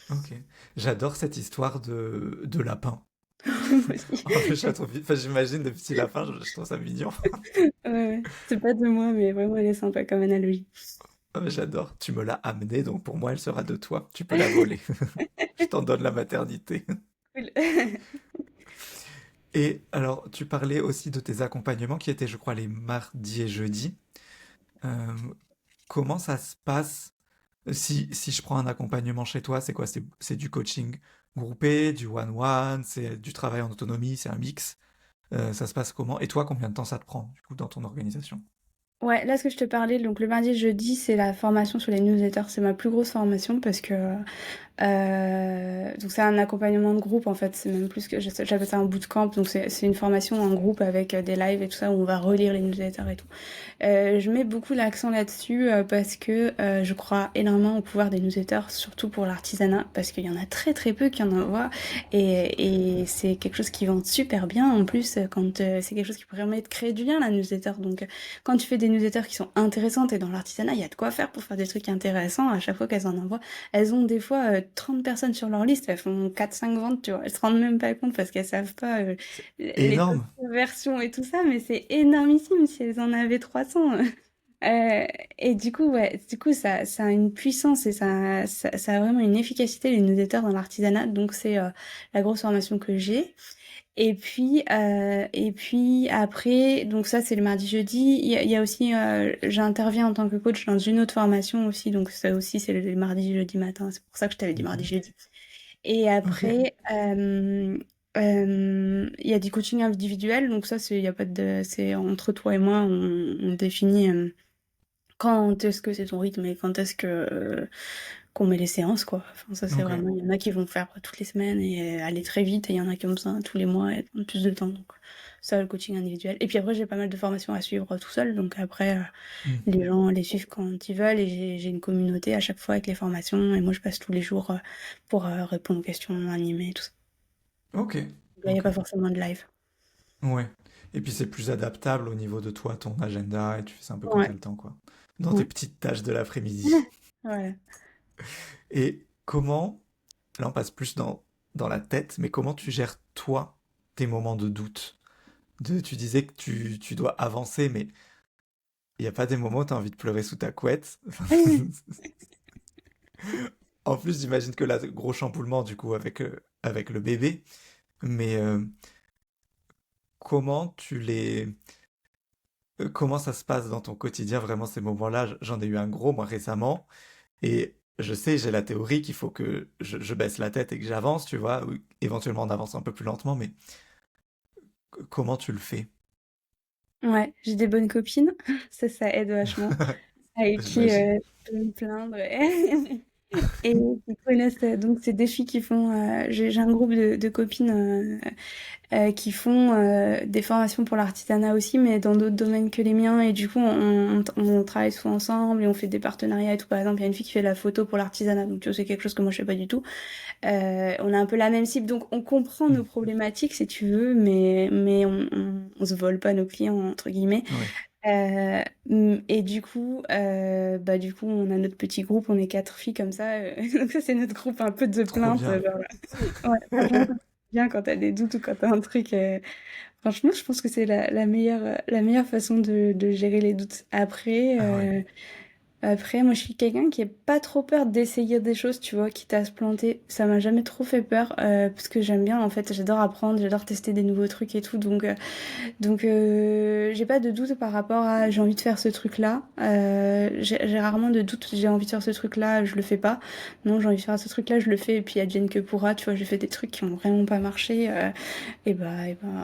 Ok. J'adore cette histoire de lapin. Moi aussi. En fait, enfin, j'imagine des petits lapins, je trouve ça mignon. Ouais, ouais. C'est pas de moi, mais vraiment, elle est sympa comme analogie. Oh, j'adore. Tu me l'as amenée, donc pour moi, elle sera de toi. Tu peux la voler. Je t'en donne la maternité. Cool. Et alors, tu parlais aussi de tes accompagnements qui étaient, je crois, les mardis et jeudis. Euh, Comment ça se passe si je prends un accompagnement chez toi, c'est quoi? C'est du coaching groupé, du one-one, c'est du travail en autonomie, c'est un mix. Ça se passe comment? Et toi, combien de temps ça te prend, du coup, dans ton organisation? Ouais, là, ce que je te parlais, donc le mardi et jeudi, c'est la formation sur les newsletters. C'est ma plus grosse formation parce que donc c'est un accompagnement de groupe en fait, c'est même plus que j'appelle ça un bootcamp, donc c'est une formation en groupe avec des lives et tout ça où on va relire les newsletters et tout. Je mets beaucoup l'accent là-dessus parce que je crois énormément au pouvoir des newsletters, surtout pour l'artisanat, parce qu'il y en a très très peu qui en envoient et c'est quelque chose qui vend super bien en plus quand c'est quelque chose qui permet de créer du lien la newsletter. Donc quand tu fais des newsletters qui sont intéressantes et dans l'artisanat, il y a de quoi faire pour faire des trucs intéressants à chaque fois qu'elles en envoient. Elles ont des fois 30 personnes sur leur liste, elles font 4-5 ventes, tu vois. Elles se rendent même pas compte parce qu'elles savent pas C'est les énorme. versions et tout ça, mais c'est énormissime si elles en avaient 300. Euh, et du coup, ouais, du coup, ça a une puissance et ça a vraiment une efficacité, les newsletters dans l'artisanat. Donc, c'est la grosse formation que j'ai. Et puis après, donc ça, c'est le mardi, jeudi. Il y a aussi, j'interviens en tant que coach dans une autre formation aussi. Donc, ça aussi, c'est le mardi, jeudi matin. C'est pour ça que je t'avais dit mardi, Mhm. jeudi. Et Ok. après, il y a du coaching individuel. Donc, ça, il y a pas de, c'est entre toi et moi, on définit. Quand est-ce que c'est ton rythme et quand est-ce que qu'on met les séances, quoi. Enfin, ça, c'est Ok. vraiment... Il y en a qui vont faire toutes les semaines et aller très vite, et il y en a qui ont besoin tous les mois et prendre plus de temps. Donc, ça, le coaching individuel. Et puis après, j'ai pas mal de formations à suivre tout seul. Donc après, Hmm. les gens les suivent quand ils veulent et j'ai une communauté à chaque fois avec les formations. Et moi, je passe tous les jours pour répondre aux questions, animer, tout ça. Ok. Là, il n'y a Ok. pas forcément de live. Ouais. Et puis c'est plus adaptable au niveau de toi, ton agenda, et tu fais ça un peu quand Ouais, t'as le temps, quoi. Dans tes ouais. petites tâches de l'après-midi. Voilà. Et comment, là on passe plus dans la tête, mais comment tu gères toi tes moments de doute? Tu disais que tu dois avancer, mais il n'y a pas des moments où tu as envie de pleurer sous ta couette? En plus, j'imagine que là, gros chamboulement du coup avec le bébé, mais comment comment ça se passe dans ton quotidien vraiment ces moments-là? J'en ai eu un gros moi récemment et je sais, j'ai la théorie qu'il faut que je baisse la tête et que j'avance, tu vois, ou éventuellement on avance un peu plus lentement, mais comment tu le fais? Ouais, j'ai des bonnes copines, ça aide vachement. Avec qui J'imagine. je peux me plaindre. Et qui connaissent donc c'est des filles qui font j'ai un groupe de copines qui font des formations pour l'artisanat aussi mais dans d'autres domaines que les miens et du coup on travaille souvent ensemble et on fait des partenariats et tout. Par exemple il y a une fille qui fait la photo pour l'artisanat donc tu vois c'est quelque chose que moi je fais pas du tout. On a un peu la même cible donc on comprend nos Hmm. problématiques si tu veux mais on se vole pas nos clients entre guillemets. Ouais, Et du coup, on a notre petit groupe, on est 4 filles comme ça. Donc ça, c'est notre groupe un peu de trop plainte. bien. Genre, ouais, franchement, ça fait bien quand t'as des doutes ou quand t'as un truc. Franchement, je pense que c'est la meilleure façon de gérer les doutes. Ah ouais. Après, moi, je suis quelqu'un qui est pas trop peur d'essayer des choses, tu vois, quitte à se planter. Ça m'a jamais trop fait peur, parce que j'aime bien, en fait, j'adore apprendre, j'adore tester des nouveaux trucs et tout. Donc, j'ai pas de doute par rapport à j'ai envie de faire ce truc-là. J'ai rarement de doute, j'ai envie de faire ce truc-là, je le fais pas. Non, j'ai envie de faire ce truc-là, je le fais, et puis advienne que pourra. Tu vois, j'ai fait des trucs qui ont vraiment pas marché. Et bah,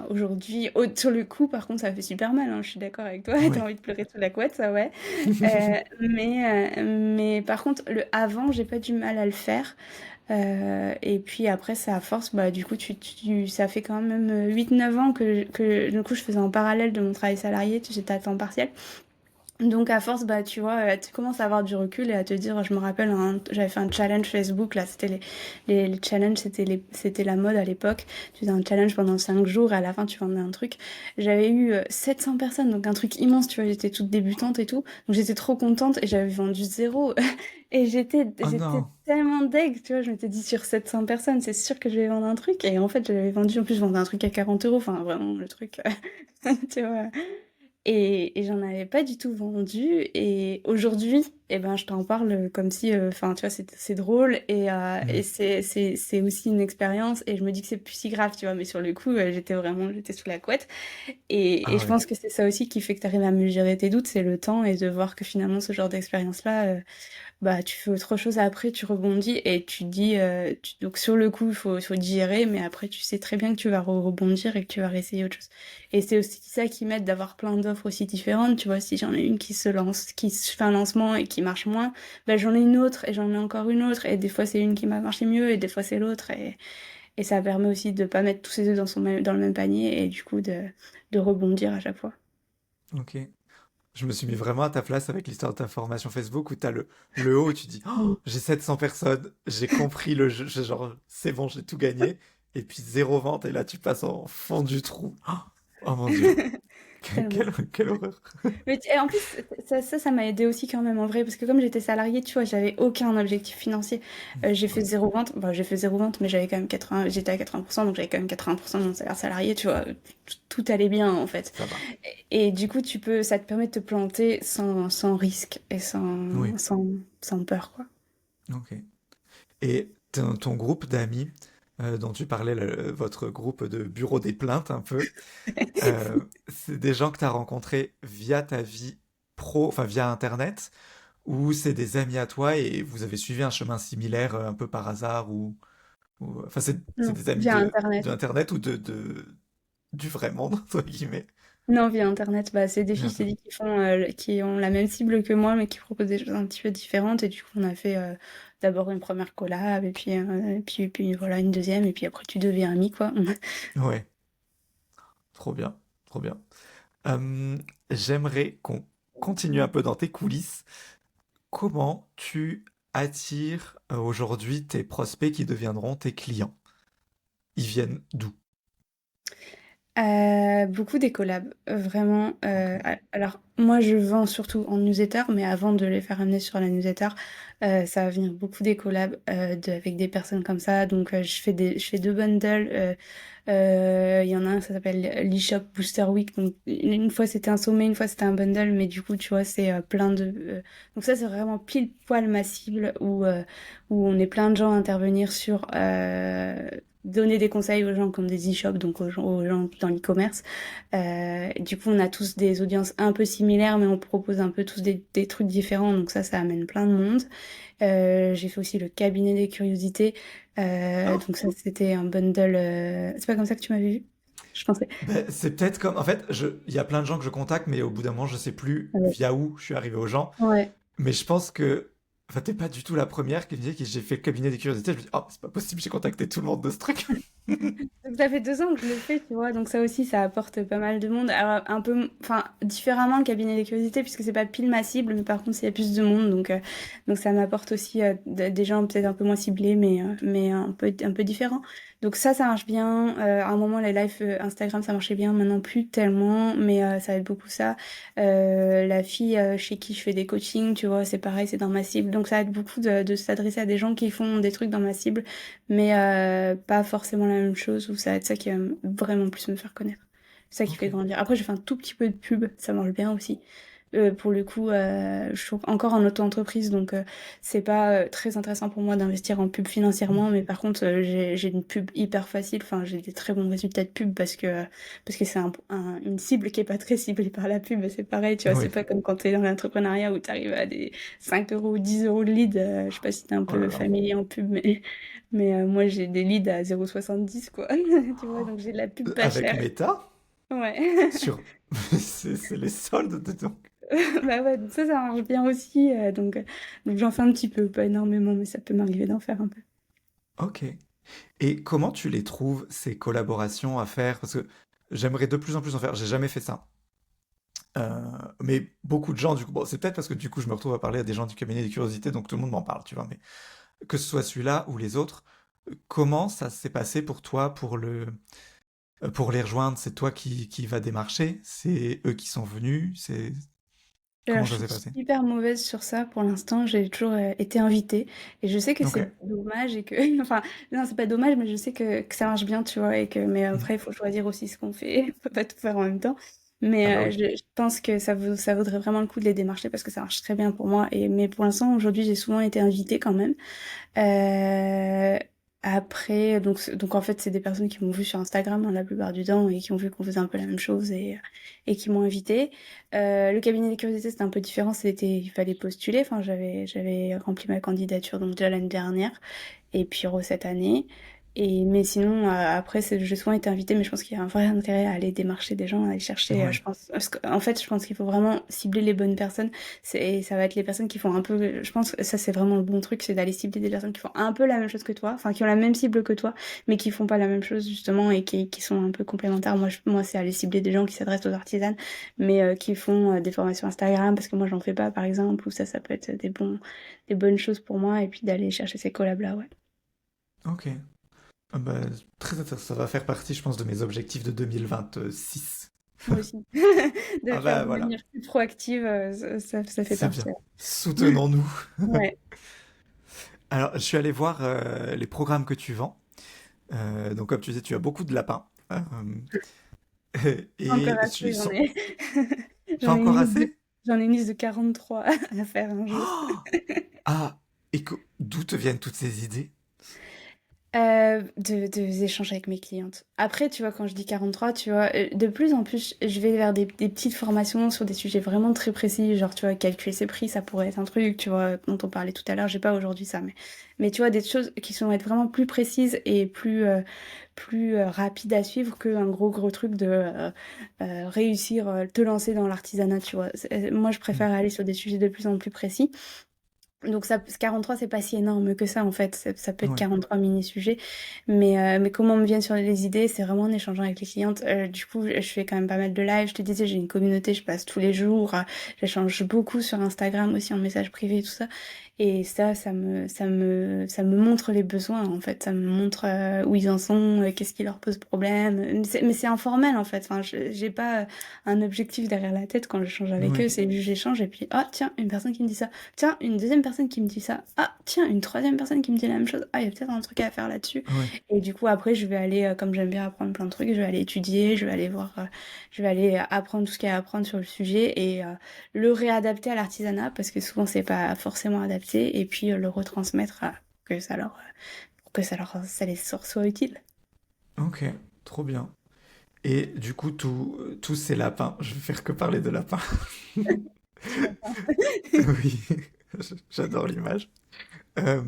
aujourd'hui, sur le coup, par contre, ça fait super mal, hein, je suis d'accord avec toi, t'as Ouais. envie de pleurer sous la couette, ça ouais. Mais par contre, le avant, j'ai pas du mal à le faire. Et puis après, ça à force, bah, du coup, ça fait quand même 8-9 ans que du coup, je faisais en parallèle de mon travail salarié, j'étais à temps partiel. Donc à force, bah tu vois, tu commences à avoir du recul et à te dire, je me rappelle, j'avais fait un challenge Facebook, là, c'était les challenges, c'était la mode à l'époque. Tu faisais un challenge pendant 5 jours et à la fin tu vendais un truc. J'avais eu 700 personnes, donc un truc immense, tu vois, j'étais toute débutante et tout. Donc j'étais trop contente et j'avais vendu zéro. Et Oh j'étais non. tellement deg, tu vois, je m'étais dit sur 700 personnes, c'est sûr que je vais vendre un truc. Et en fait, j'avais vendu, en plus, je vendais un truc à 40 euros, enfin vraiment le truc, tu vois. Et j'en avais pas du tout vendu. Et aujourd'hui, et ben je t'en parle comme si, enfin tu vois, c'est drôle et Mm. c'est aussi une expérience et je me dis que c'est plus si grave, tu vois, mais sur le coup, j'étais sous la couette et Ah je ouais. pense que c'est ça aussi qui fait que tu arrives à mieux gérer tes doutes, c'est le temps et de voir que finalement ce genre d'expérience-là, bah tu fais autre chose après, tu rebondis et tu te dis, donc sur le coup, il faut digérer, mais après tu sais très bien que tu vas rebondir et que tu vas réessayer autre chose. Et c'est aussi ça qui m'aide d'avoir plein d'offres aussi différentes, tu vois, si j'en ai une qui se lance, qui se fait un lancement et qui marche moins, bah j'en ai une autre et j'en ai encore une autre et des fois c'est une qui m'a marché mieux et des fois c'est l'autre et ça permet aussi de pas mettre tous ses œufs dans le même panier et du coup de rebondir à chaque fois. Ok. Je me suis mis vraiment à ta place avec l'histoire de ta formation Facebook où t'as le haut où tu dis Mm. oh, j'ai 700 personnes, j'ai compris le jeu, genre c'est bon, j'ai tout gagné. Et puis zéro vente et là tu passes en fond du trou. Oh mon Dieu, Tellement. quelle horreur. Et en plus, ça m'a aidé aussi quand même en vrai, parce que comme j'étais salariée, tu vois, j'avais aucun objectif financier. J'ai fait Ouais, zéro vente, enfin, j'ai fait zéro vente, mais j'avais quand même 80, j'étais à 80%, donc j'avais quand même 80% de mon salaire salarié, tu vois, tout allait bien en fait. ça va. Et du coup, ça te permet de te planter sans risque et Oui, sans peur, quoi. ok. Et ton groupe d'amis dont tu parlais, votre groupe de bureau des plaintes un peu, c'est des gens que tu as rencontrés via ta vie pro, enfin via Internet, ou c'est des amis à toi et vous avez suivi un chemin similaire un peu par hasard, enfin c'est Non, des amis via Internet. de Internet ou du vrai monde, entre guillemets. Non, via Internet, bah, c'est des Via filles, je t'ai Internet. dit, qui ont la même cible que moi, mais qui proposent des choses un petit peu différentes. Et du coup, on a fait d'abord une première collab, et puis voilà, une deuxième, et puis après, tu deviens amis, quoi. Ouais, trop bien, trop bien. Euh, J'aimerais qu'on continue un peu dans tes coulisses. Comment tu attires aujourd'hui tes prospects qui deviendront tes clients? Ils viennent d'où? Beaucoup des collabs, vraiment. Ok. Alors, moi, je vends surtout en newsletter, mais avant de les faire amener sur la newsletter, ça va venir beaucoup des collabs avec des personnes comme ça. Donc, je fais deux bundles. Il y en a un, ça s'appelle l'eShop Booster Week. Donc, une fois c'était un sommet, une fois c'était un bundle, mais du coup, tu vois, c'est plein de. Donc, ça, c'est vraiment pile poil ma cible où on est plein de gens à intervenir sur donner des conseils aux gens qui ont des e-shops, donc aux gens dans l'e-commerce. Du coup, on a tous des audiences un peu similaires, mais on propose un peu tous des trucs différents, donc ça amène plein de monde. J'ai fait aussi le cabinet des curiosités, Oh, donc ça c'était un bundle. C'est pas comme ça que tu m'avais vu? Je pensais. ben, c'est peut-être comme... En fait, il y a plein de gens que je contacte, mais au bout d'un moment, je sais plus Ouais. via où je suis arrivé aux gens. Ouais. Mais je pense que... Enfin, t'es pas du tout la première qui me dit que j'ai fait le cabinet des curiosités. Je me dis, oh, c'est pas possible, j'ai contacté tout le monde de ce truc. Donc ça fait 2 ans que je le fais, tu vois, donc ça aussi, ça apporte pas mal de monde. Alors, un peu, enfin, différemment le cabinet des curiosités, puisque c'est pas pile ma cible, mais par contre, il y a plus de monde, donc ça m'apporte aussi des gens peut-être un peu moins ciblés, mais un peu différents. Donc ça marche bien. À un moment, les lives Instagram, ça marchait bien, maintenant plus tellement, mais ça va être beaucoup ça. La fille chez qui je fais des coachings, tu vois, c'est pareil, c'est dans ma cible, donc ça va être beaucoup de s'adresser à des gens qui font des trucs dans ma cible mais pas forcément la même chose, ou ça va être ça qui va vraiment plus me faire connaître. C'est ça qui Ok, fait grandir. Après, j'ai fait un tout petit peu de pub, ça marche bien aussi. Pour le coup, je trouve encore en auto-entreprise, donc c'est pas très intéressant pour moi d'investir en pub financièrement, mais par contre, j'ai une pub hyper facile, enfin, j'ai des très bons résultats de pub parce que c'est une cible qui est pas très ciblée par la pub, c'est pareil, tu vois, c'est oui. pas comme quand t'es dans l'entrepreneuriat où t'arrives à des 5 euros ou 10 euros de lead, je sais pas si t'es un Oh là peu là. familier en pub, mais moi j'ai des leads à 0,70 quoi, tu vois, donc j'ai de la pub pas Avec chère. Meta, Ouais. sur... c'est les soldes de donc. Bah ouais, donc ça marche bien aussi. Donc j'en fais un petit peu, pas énormément, mais ça peut m'arriver d'en faire un peu. Ok. Et comment tu les trouves, ces collaborations à faire? Parce que j'aimerais de plus en plus en faire. J'ai jamais fait ça. Mais beaucoup de gens, du coup, bon, c'est peut-être parce que du coup, je me retrouve à parler à des gens du cabinet des curiosités, donc tout le monde m'en parle, tu vois. Mais que ce soit celui-là ou les autres, comment ça s'est passé pour toi pour les rejoindre? C'est toi qui va démarcher? C'est eux qui sont venus? Alors, Comment je ça suis s'est passé? hyper mauvaise sur ça pour l'instant. J'ai toujours été invitée. Et je sais que Ok. c'est dommage et que. Enfin, non, c'est pas dommage, mais je sais que ça marche bien, tu vois. Mais Mhm. après, il faut choisir aussi ce qu'on fait. On peut pas tout faire en même temps. Mais Ah bah oui. je pense que ça vaudrait vraiment le coup de les démarcher parce que ça marche très bien pour moi. Mais pour l'instant, aujourd'hui, j'ai souvent été invitée quand même. Euh, Après, donc en fait, c'est des personnes qui m'ont vu sur Instagram hein, la plupart du temps et qui ont vu qu'on faisait un peu la même chose et qui m'ont invitée. Le cabinet des curiosités, c'était un peu différent. Il fallait postuler. Enfin, j'avais rempli ma candidature donc déjà l'année dernière et puis cette année. Mais sinon, après, j'ai souvent été invitée, mais je pense qu'il y a un vrai intérêt à aller démarcher des gens, à aller chercher, Ouais. je pense, en fait, je pense qu'il faut vraiment cibler les bonnes personnes. Et ça va être les personnes qui font un peu, je pense que ça, c'est vraiment le bon truc, c'est d'aller cibler des personnes qui font un peu la même chose que toi, enfin, qui ont la même cible que toi, mais qui font pas la même chose, justement, et qui sont un peu complémentaires. Moi, c'est aller cibler des gens qui s'adressent aux artisanes, mais qui font des formations Instagram, parce que moi, j'en fais pas, par exemple, ou ça peut être des bonnes choses pour moi, et puis d'aller chercher ces collabs-là, ouais. Ok. Ah bah, très intéressant. Ça va faire partie, je pense, de mes objectifs de 2026. Moi aussi. De Ah faire bah voilà, devenir plus proactive, ça fait c'est partie. bien. Soutenons-nous. Ouais. Alors, je suis allé voir les programmes que tu vends. Donc, comme tu disais, tu as beaucoup de lapins. Encore Et je suis assez, sans... Pas j'en ai une encore liste de, assez? j'en ai une liste de 43 à faire un jour. Oh, ah, et d'où te viennent toutes ces idées? De échanger avec mes clientes. Après, tu vois, quand je dis 43, tu vois, de plus en plus, je vais vers des petites formations sur des sujets vraiment très précis, genre, tu vois, calculer ses prix, ça pourrait être un truc, tu vois, dont on parlait tout à l'heure, j'ai pas aujourd'hui ça, mais tu vois, des choses qui sont être vraiment plus précises et plus rapides à suivre qu'un gros truc de réussir, te lancer dans l'artisanat, tu vois. Moi, je Hmm. préfère aller sur des sujets de plus en plus précis. Donc 43, c'est pas si énorme que ça en fait. Ça peut être Ouais, 43 mini-sujets. Mais comment me viennent sur les idées, c'est vraiment en échangeant avec les clientes. Du coup, je fais quand même pas mal de live. Je te disais, j'ai une communauté, je passe tous les jours. J'échange beaucoup sur Instagram aussi en message privé et tout ça. Et ça me montre les besoins en fait. Ça me montre où ils en sont, qu'est-ce qui leur pose problème. Mais c'est informel en fait. Enfin, j'ai pas un objectif derrière la tête quand j'échange avec eux. oui, C'est juste j'échange et puis, oh tiens, une personne qui me dit ça. Tiens, une deuxième personne qui me dit ça. Ah, tiens, une troisième personne qui me dit la même chose. Ah, il y a peut-être un truc à faire là-dessus. ouais, Et du coup, après, je vais aller, comme j'aime bien apprendre plein de trucs, je vais aller étudier, je vais aller voir, je vais aller apprendre tout ce qu'il y a à apprendre sur le sujet et le réadapter à l'artisanat parce que souvent, c'est pas forcément adapté et puis le retransmettre que ça leur, pour que ça les soit utile. ok, trop bien. Et du coup, tous ces lapins, je vais faire que parler de lapins. Tu l'as pas. Oui, j'adore l'image. Euh,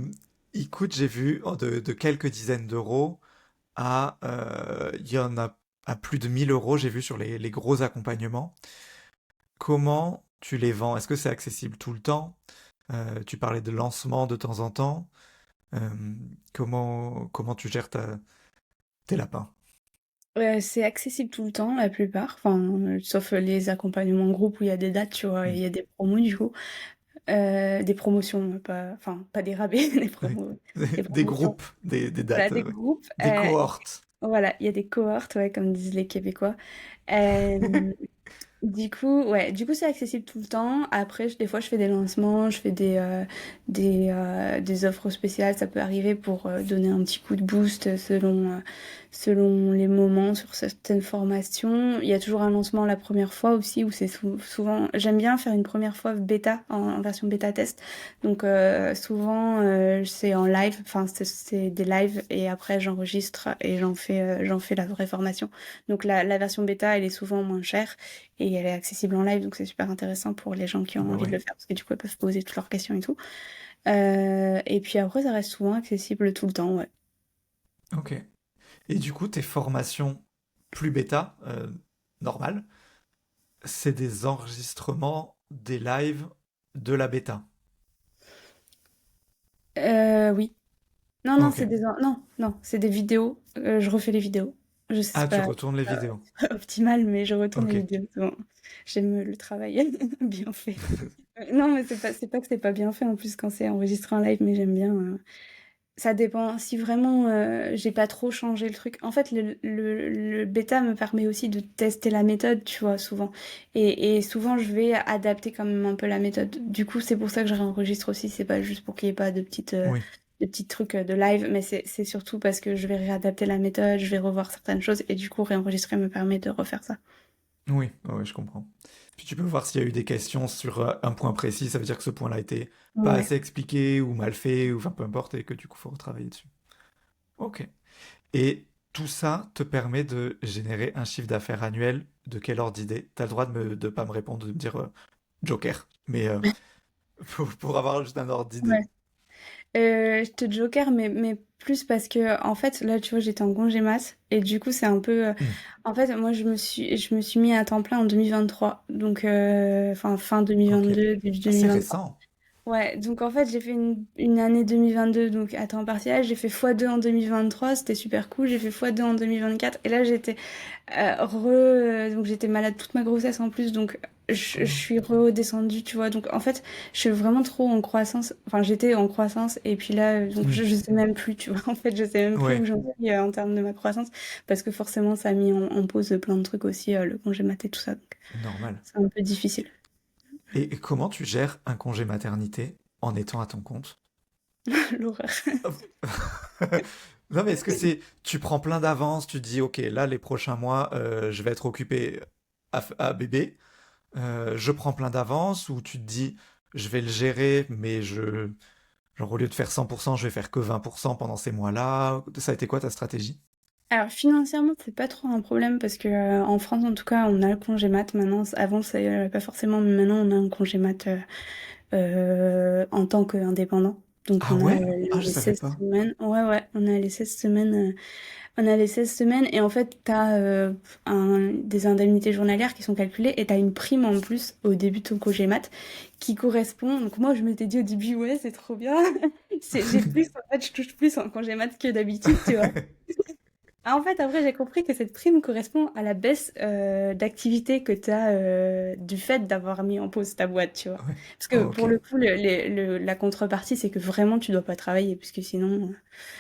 Écoute, j'ai vu de quelques dizaines d'euros il y en a à plus de 1 000 euros, j'ai vu sur les gros accompagnements. Comment tu les vends? Est-ce que c'est accessible tout le temps? Tu parlais de lancement de temps en temps. Euh, comment tu gères tes lapins? C'est accessible tout le temps, la plupart, enfin, sauf les accompagnements de groupe où il y a des dates, tu vois, et il Hmm. y a des promos du coup. Des promotions, pas, enfin, pas des rabais, Oui. des Des promotions. groupes, des Voilà, dates, des groupes. des cohortes. Voilà, il y a des cohortes, ouais, comme disent les Québécois. Euh, du coup, c'est accessible tout le temps. Après, des fois, je fais des lancements, je fais des offres spéciales. Ça peut arriver pour donner un petit coup de boost selon les moments sur certaines formations. Il y a toujours un lancement la première fois aussi, où c'est souvent... J'aime bien faire une première fois bêta, en version bêta test. Donc, souvent, c'est en live, enfin, c'est des lives, et après, j'enregistre et j'en fais la vraie formation. Donc, la version bêta, elle est souvent moins chère et elle est accessible en live, donc c'est super intéressant pour les gens qui Ah ont bah envie de ouais, le faire, parce que du coup, ils peuvent poser toutes leurs questions et tout. Et puis après, ça reste souvent accessible tout le temps, ouais. ok. Et du coup, tes formations plus bêta, normales, c'est des enregistrements des lives de la bêta. Oui. Non, non, Ok. non, c'est des vidéos. Je refais les vidéos. Je sais, Ah, tu pas, retournes les vidéos. c'est pas optimal, mais je retourne les Ok. vidéos. C'est bon. J'aime le travail bien fait. Non, mais c'est pas que c'est pas bien fait en plus quand c'est enregistré en live, mais j'aime bien. Ça dépend. Si vraiment j'ai pas trop changé le truc. En fait, le bêta me permet aussi de tester la méthode, tu vois, souvent. Et souvent, je vais adapter quand même un peu la méthode. Du coup, c'est pour ça que je réenregistre aussi. C'est pas juste pour qu'il y ait pas Oui. de petits trucs de live, mais c'est surtout parce que je vais réadapter la méthode, je vais revoir certaines choses. Et du coup, réenregistrer me permet de refaire ça. Oui, ouais, ouais, je comprends. Puis tu peux voir s'il y a eu des questions sur un point précis, ça veut dire que ce point-là a été pas Ouais. assez expliqué ou mal fait, ou enfin peu importe, et que du coup, faut retravailler dessus. Ok. Et tout ça te permet de générer un chiffre d'affaires annuel de quel ordre d'idée? T'as le droit de pas me répondre, de me dire Joker, mais pour avoir juste un ordre d'idée. Ouais. Je te joker, mais plus parce que, en fait, là, tu vois, j'étais en congé mat, et du coup, c'est un peu... Hmm. en fait, moi, je me suis mis à temps plein en 2023, donc, enfin, fin Ok. 2022, début Ah, c'est 2023. récent. Ouais, donc en fait, j'ai fait une année 2022 donc à temps partiel. J'ai fait x2 en 2023, c'était super cool. J'ai fait x2 en 2024. Et là, j'étais donc j'étais malade toute ma grossesse en plus. Donc je Oh, suis ok. redescendue, tu vois. Donc en fait, je suis vraiment trop en croissance. Enfin, j'étais en croissance. Et puis là, donc Hmm. je sais même plus, tu vois. En fait, je sais même plus où Ouais, j'en suis en termes de ma croissance. Parce que forcément, ça a mis en pause plein de trucs aussi, le congé maté, tout ça. Donc normal. c'est un peu difficile. Et comment tu gères un congé maternité en étant à ton compte? L'horreur. Non, mais est-ce que c'est, tu prends plein d'avance, tu te dis, ok, là, les prochains mois, je vais être occupé à bébé, je prends plein d'avance, ou tu te dis, je vais le gérer, mais genre, au lieu de faire 100%, je vais faire que 20% pendant ces mois-là. Ça a été quoi ta stratégie? Alors financièrement, c'est pas trop un problème parce que en France en tout cas, on a le congé mat maintenant. Avant, ça y avait pas forcément, mais maintenant on a un congé mat en tant qu'indépendant. Donc Ah on a ouais? Ah, je les savais 16 pas. semaines. Ouais, ouais, on a les 16 semaines. On a les 16 semaines et en fait, t'as des indemnités journalières qui sont calculées et t'as une prime en plus au début de ton congé mat qui correspond. Donc moi, je m'étais dit au début, ouais, c'est trop bien. J'ai plus, en fait, je touche plus en congé mat que d'habitude, tu vois. Ah, en fait, après, j'ai compris que cette prime correspond à la baisse d'activité que tu as du fait d'avoir mis en pause ta boîte, tu vois. Ouais. Parce que Ok. pour le coup, la contrepartie, c'est que vraiment, tu dois pas travailler, puisque sinon,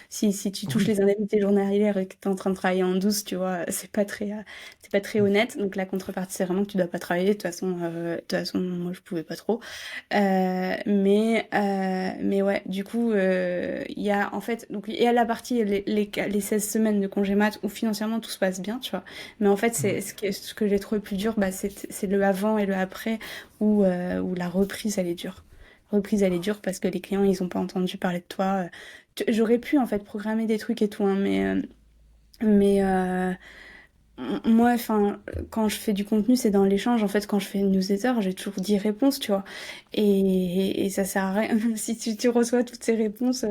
si tu touches Oui. les indemnités journalières et que tu es en train de travailler en douce, tu vois, c'est pas très honnête. Donc la contrepartie, c'est vraiment que tu dois pas travailler. De toute façon, moi, je pouvais pas trop. Mais ouais, du coup, il y a en fait, donc il y a la partie les 16 semaines de congé mat où financièrement tout se passe bien, tu vois. Mais en fait, Mhm. c'est ce que j'ai trouvé plus dur, bah, c'est le avant et le après où la reprise elle est dure. Reprise elle est dure parce que les clients ils ont pas entendu parler de toi. J'aurais pu en fait programmer des trucs et tout, hein, mais moi, enfin, quand je fais du contenu, c'est dans l'échange. En fait, quand je fais une newsletter, j'ai toujours 10 réponses, tu vois. Et ça sert à rien. Si tu reçois toutes ces réponses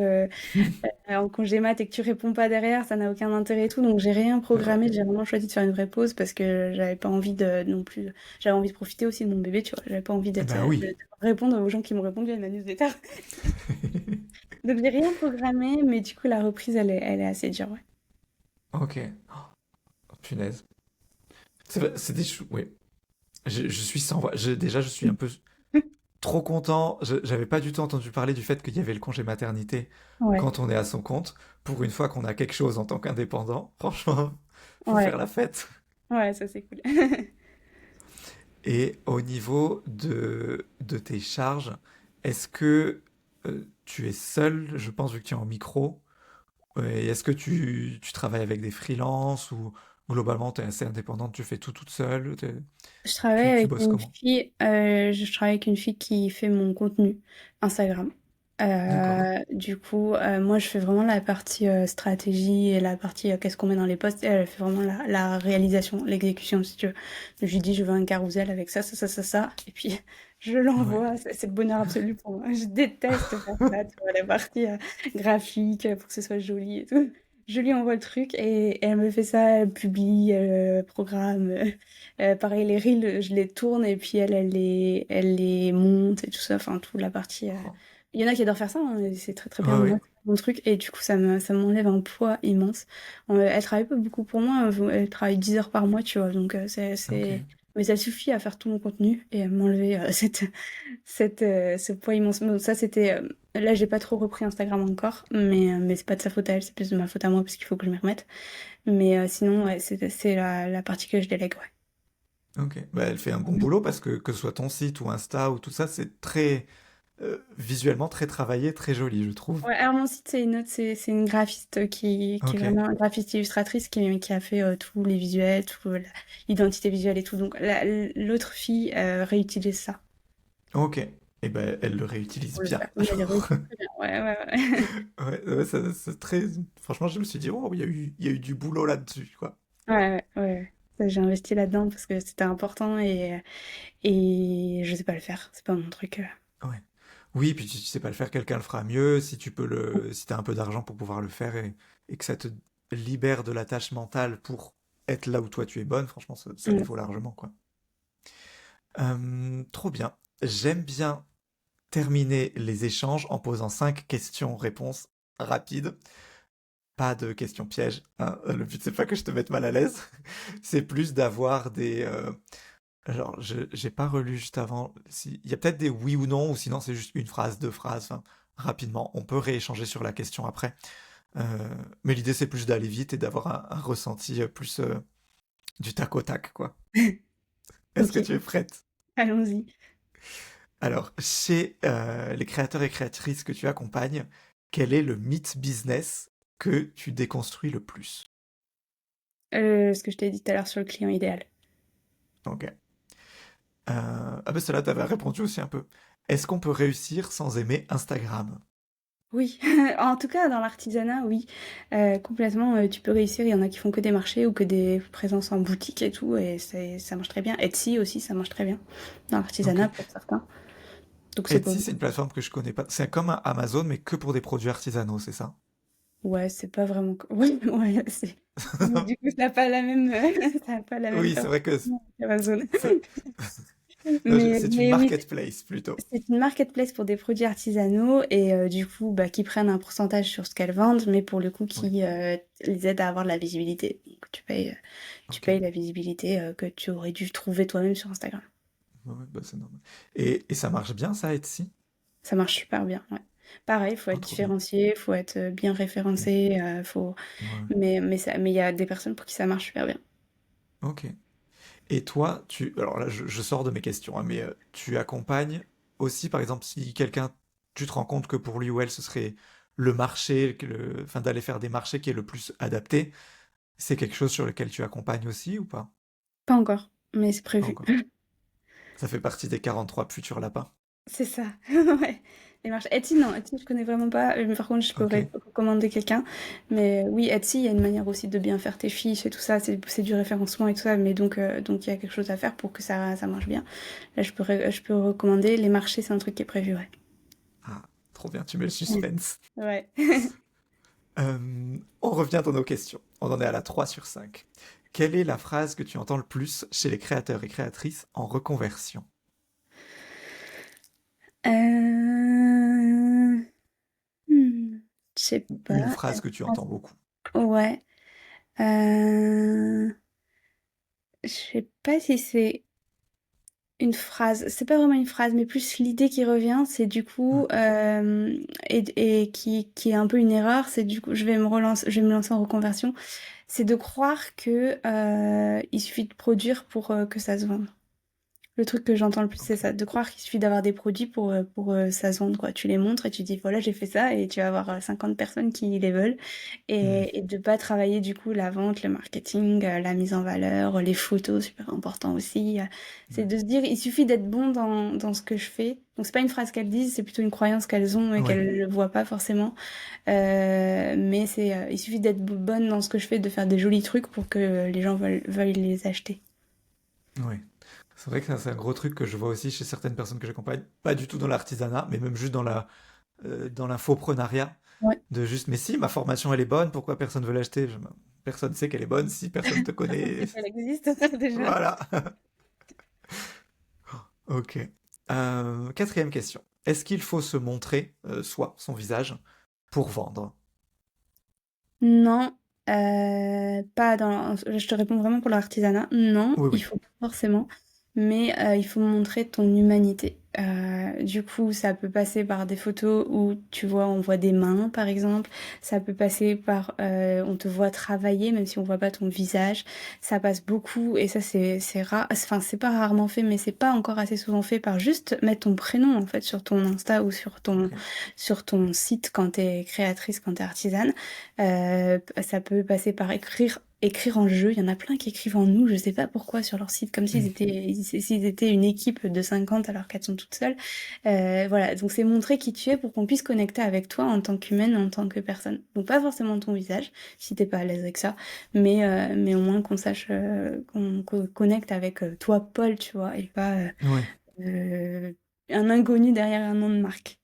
en congé mat et que tu réponds pas derrière, ça n'a aucun intérêt et tout. Donc, j'ai rien C'est vrai. programmé. J'ai vraiment choisi de faire une vraie pause parce que j'avais pas envie de non plus. J'avais envie de profiter aussi de mon bébé, tu vois. J'avais pas envie Eh d'être ben de oui. répondre aux gens qui me répondent via ma newsletter. Donc, j'ai rien programmé, mais du coup, la reprise, elle est assez dure, ouais. Ok. Oh, punaise. C'est des chou. Oui. Je suis sans voix. Déjà, je suis un peu trop content. J'avais pas du tout entendu parler du fait qu'il y avait le congé maternité Ouais, quand on est à son compte. Pour une fois qu'on a quelque chose en tant qu'indépendant, franchement, faut faire ouais, la fête. ouais, ça c'est cool. Et au niveau de tes charges, est-ce que tu es seul, je pense, vu que tu es en micro, et est-ce que tu travailles avec des freelances ou globalement tu es assez indépendante, tu fais tout toute seule, Je travaille tu avec bosses une comment? fille, je travaille avec une fille qui fait mon contenu Instagram. D'accord. Du coup, moi, je fais vraiment la partie stratégie et la partie qu'est-ce qu'on met dans les posts. Et elle fait vraiment la réalisation, l'exécution, si tu veux. Je lui dis, je veux un carrousel avec ça, ça, ça, ça, ça. Et puis, je Ouais. l'envoie. C'est le bonheur absolu pour moi. Je déteste faire ça, tu vois, la partie graphique pour que ce soit joli et tout. Je lui envoie le truc et elle me fait ça, elle publie, programme. Pareil, les reels, je les tourne et puis elle les monte et tout ça. Enfin, toute la partie. Oh. Il y en a qui adorent faire ça, hein, et c'est très très bien, Ouais, mais moi, ouais. c'est pas mon truc. Et du coup, ça m'enlève un poids immense. Elle travaille pas beaucoup pour moi, elle travaille 10 heures par mois, tu vois. Donc, Ok. mais ça suffit à faire tout mon contenu et à m'enlever ce poids immense. Bon, ça, c'était. Là, j'ai pas trop repris Instagram encore, mais c'est pas de sa faute à elle, c'est plus de ma faute à moi parce qu'il faut que je m'y remette. Mais sinon, ouais, c'est la partie que je délègue, ouais. Ok. Bah, elle fait un bon boulot parce que ce soit ton site ou Insta ou tout ça, c'est très visuellement très travaillé, très joli, je trouve. Ouais, alors mon site, c'est une graphiste qui est Ok, vraiment une graphiste illustratrice qui a fait tous les visuels, l'identité visuelle et tout. Donc l'autre fille réutilise ça ok. Et ben, elle le réutilise pour le bien, faire. Oui, elle alors. réutilise très bien. Ouais, ouais, ouais. Ouais, ouais, c'est très... Franchement, je me suis dit, oh, il y a eu du boulot là-dessus, quoi. Ouais, ouais, ouais, ouais. Ça, j'ai investi là-dedans parce que c'était important et je sais pas le faire. C'est pas mon truc. Ouais. Oui, puis si tu sais pas le faire, quelqu'un le fera mieux. Si tu peux si t'as un peu d'argent pour pouvoir le faire et que ça te libère de la tâche mentale pour être là où toi tu es bonne, franchement, ça les Mm. vaut largement, quoi. Trop bien. J'aime bien terminer les échanges en posant 5 questions-réponses rapides. Pas de questions pièges, hein. Le but, c'est pas que je te mette mal à l'aise. C'est plus d'avoir des. Genre, j'ai pas relu juste avant. Il y a peut-être des oui ou non, ou sinon c'est juste une phrase, deux phrases. Enfin, rapidement. On peut rééchanger sur la question après. Mais l'idée, c'est plus d'aller vite et d'avoir un ressenti plus du tac au tac, quoi. Est-ce que Ok, tu es prête? allons-y. Alors, chez les créateurs et créatrices que tu accompagnes, quel est le mythe business que tu déconstruis le plus? Ce que je t'ai dit tout à l'heure sur le client idéal. Ok. Ah ben celle-là, t'avais répondu aussi un peu. Est-ce qu'on peut réussir sans aimer Instagram? Oui, en tout cas dans l'artisanat, oui. Complètement, tu peux réussir. Il y en a qui font que des marchés ou que des présences en boutique et tout, et ça marche très bien. Etsy aussi, ça marche très bien dans Ok. l'artisanat pour certains. Donc c'est pas... Etsy, c'est une plateforme que je connais pas. C'est comme un Amazon, mais que pour des produits artisanaux, c'est ça? Ouais, c'est pas vraiment... Ouais, ouais, c'est... Du coup, ça n'a pas la même... ça a pas la même Oui, c'est vrai que performance qu'Amazon. c'est c'est une Mais oui, marketplace plutôt. c'est une marketplace pour des produits artisanaux et du coup, bah, qui prennent un pourcentage sur ce qu'elles vendent, mais pour le coup, Oui, qui les aident à avoir de la visibilité. Donc, tu ok. payes la visibilité que tu aurais dû trouver toi-même sur Instagram. Ouais, ouais, bah, c'est normal. Et ça marche bien, ça, Etsy? Ça marche super bien, ouais. Pareil, il faut Oh, être trop bien. différencié, il faut être bien Oui. référencé, Ouais. mais il y a des personnes pour qui ça marche super bien. Ok. Et toi, alors là, je sors de mes questions, hein, mais tu accompagnes aussi, par exemple, si quelqu'un, tu te rends compte que pour lui ou elle, ce serait le marché, enfin, d'aller faire des marchés qui est le plus adapté, c'est quelque chose sur lequel tu accompagnes aussi ou pas? Pas encore, mais c'est Pas prévu. encore. Ça fait partie des 43 futurs lapins. C'est ça, ouais. Les marches. Etsy, non, Etsy, je connais vraiment pas. Mais par contre, je Ok. pourrais recommander quelqu'un. Mais oui, Etsy, il y a une manière aussi de bien faire tes fiches et tout ça. C'est du référencement et tout ça. Mais donc il y a quelque chose à faire pour que ça marche bien. Là, je peux recommander. Les marchés, c'est un truc qui est prévu, ouais. Ah, trop bien, tu mets le Mm. suspense. Ouais. On revient dans nos questions. On en est à la 3 sur 5. Quelle est la phrase que tu entends le plus chez les créateurs et créatrices en reconversion? Euh... hmm, Je sais Ou une pas. phrase que tu entends beaucoup? Ouais. Euh... Je sais pas si c'est une phrase, c'est pas vraiment une phrase, mais plus l'idée qui revient, c'est du Ouais. coup, et qui est un peu une erreur, c'est du coup, je vais me lancer en reconversion, c'est de croire que il suffit de produire pour que ça se vende. Le truc que j'entends le plus, c'est Ok. ça, de croire qu'il suffit d'avoir des produits pour ça se vende, quoi. Tu les montres et tu dis, voilà, j'ai fait ça, et tu vas avoir 50 personnes qui les veulent, Hmm. et de pas travailler du coup la vente, le marketing, la mise en valeur, les photos, super important aussi. C'est Ouais. de se dire, il suffit d'être bon dans ce que je fais. Donc c'est pas une phrase qu'elles disent, c'est plutôt une croyance qu'elles ont et Ouais. qu'elles ne voient pas forcément. Mais il suffit d'être bonne dans ce que je fais, de faire des jolis trucs pour que les gens veuillent les acheter. Ouais. C'est vrai que ça, c'est un gros truc que je vois aussi chez certaines personnes que j'accompagne. Pas du tout dans l'artisanat, mais même juste dans l'infoprenariat. Ouais. De juste, mais si, ma formation elle est bonne, pourquoi personne veut l'acheter? Personne sait qu'elle est bonne si personne te connaît. Elle existe déjà. Voilà. Ok. Quatrième question. Est-ce qu'il faut se montrer, soi, son visage, pour vendre? Non, pas dans. Je te réponds vraiment pour l'artisanat. Non, Oui, il oui. faut pas forcément, mais il faut montrer ton humanité. Du coup, ça peut passer par des photos où tu vois, on voit des mains, par exemple. Ça peut passer par, on te voit travailler, même si on voit pas ton visage. Ça passe beaucoup, et ça, c'est rare. Enfin, c'est pas rarement fait, mais c'est pas encore assez souvent fait par juste mettre ton prénom, en fait, sur ton Insta ou Ok. sur ton site quand t'es créatrice, quand t'es artisane. Ça peut passer par écrire en jeu. Il y en a plein qui écrivent en nous, je sais pas pourquoi, sur leur site, comme s'ils étaient une équipe de 50 alors qu'elles sont toutes seules. Voilà, donc c'est montrer qui tu es pour qu'on puisse connecter avec toi en tant qu'humaine, en tant que personne. Donc pas forcément ton visage, si t'es pas à l'aise avec ça, mais au moins qu'on sache, qu'on connecte avec toi, Paul, tu vois, et pas Ouais. euh, un inconnu derrière un nom de marque.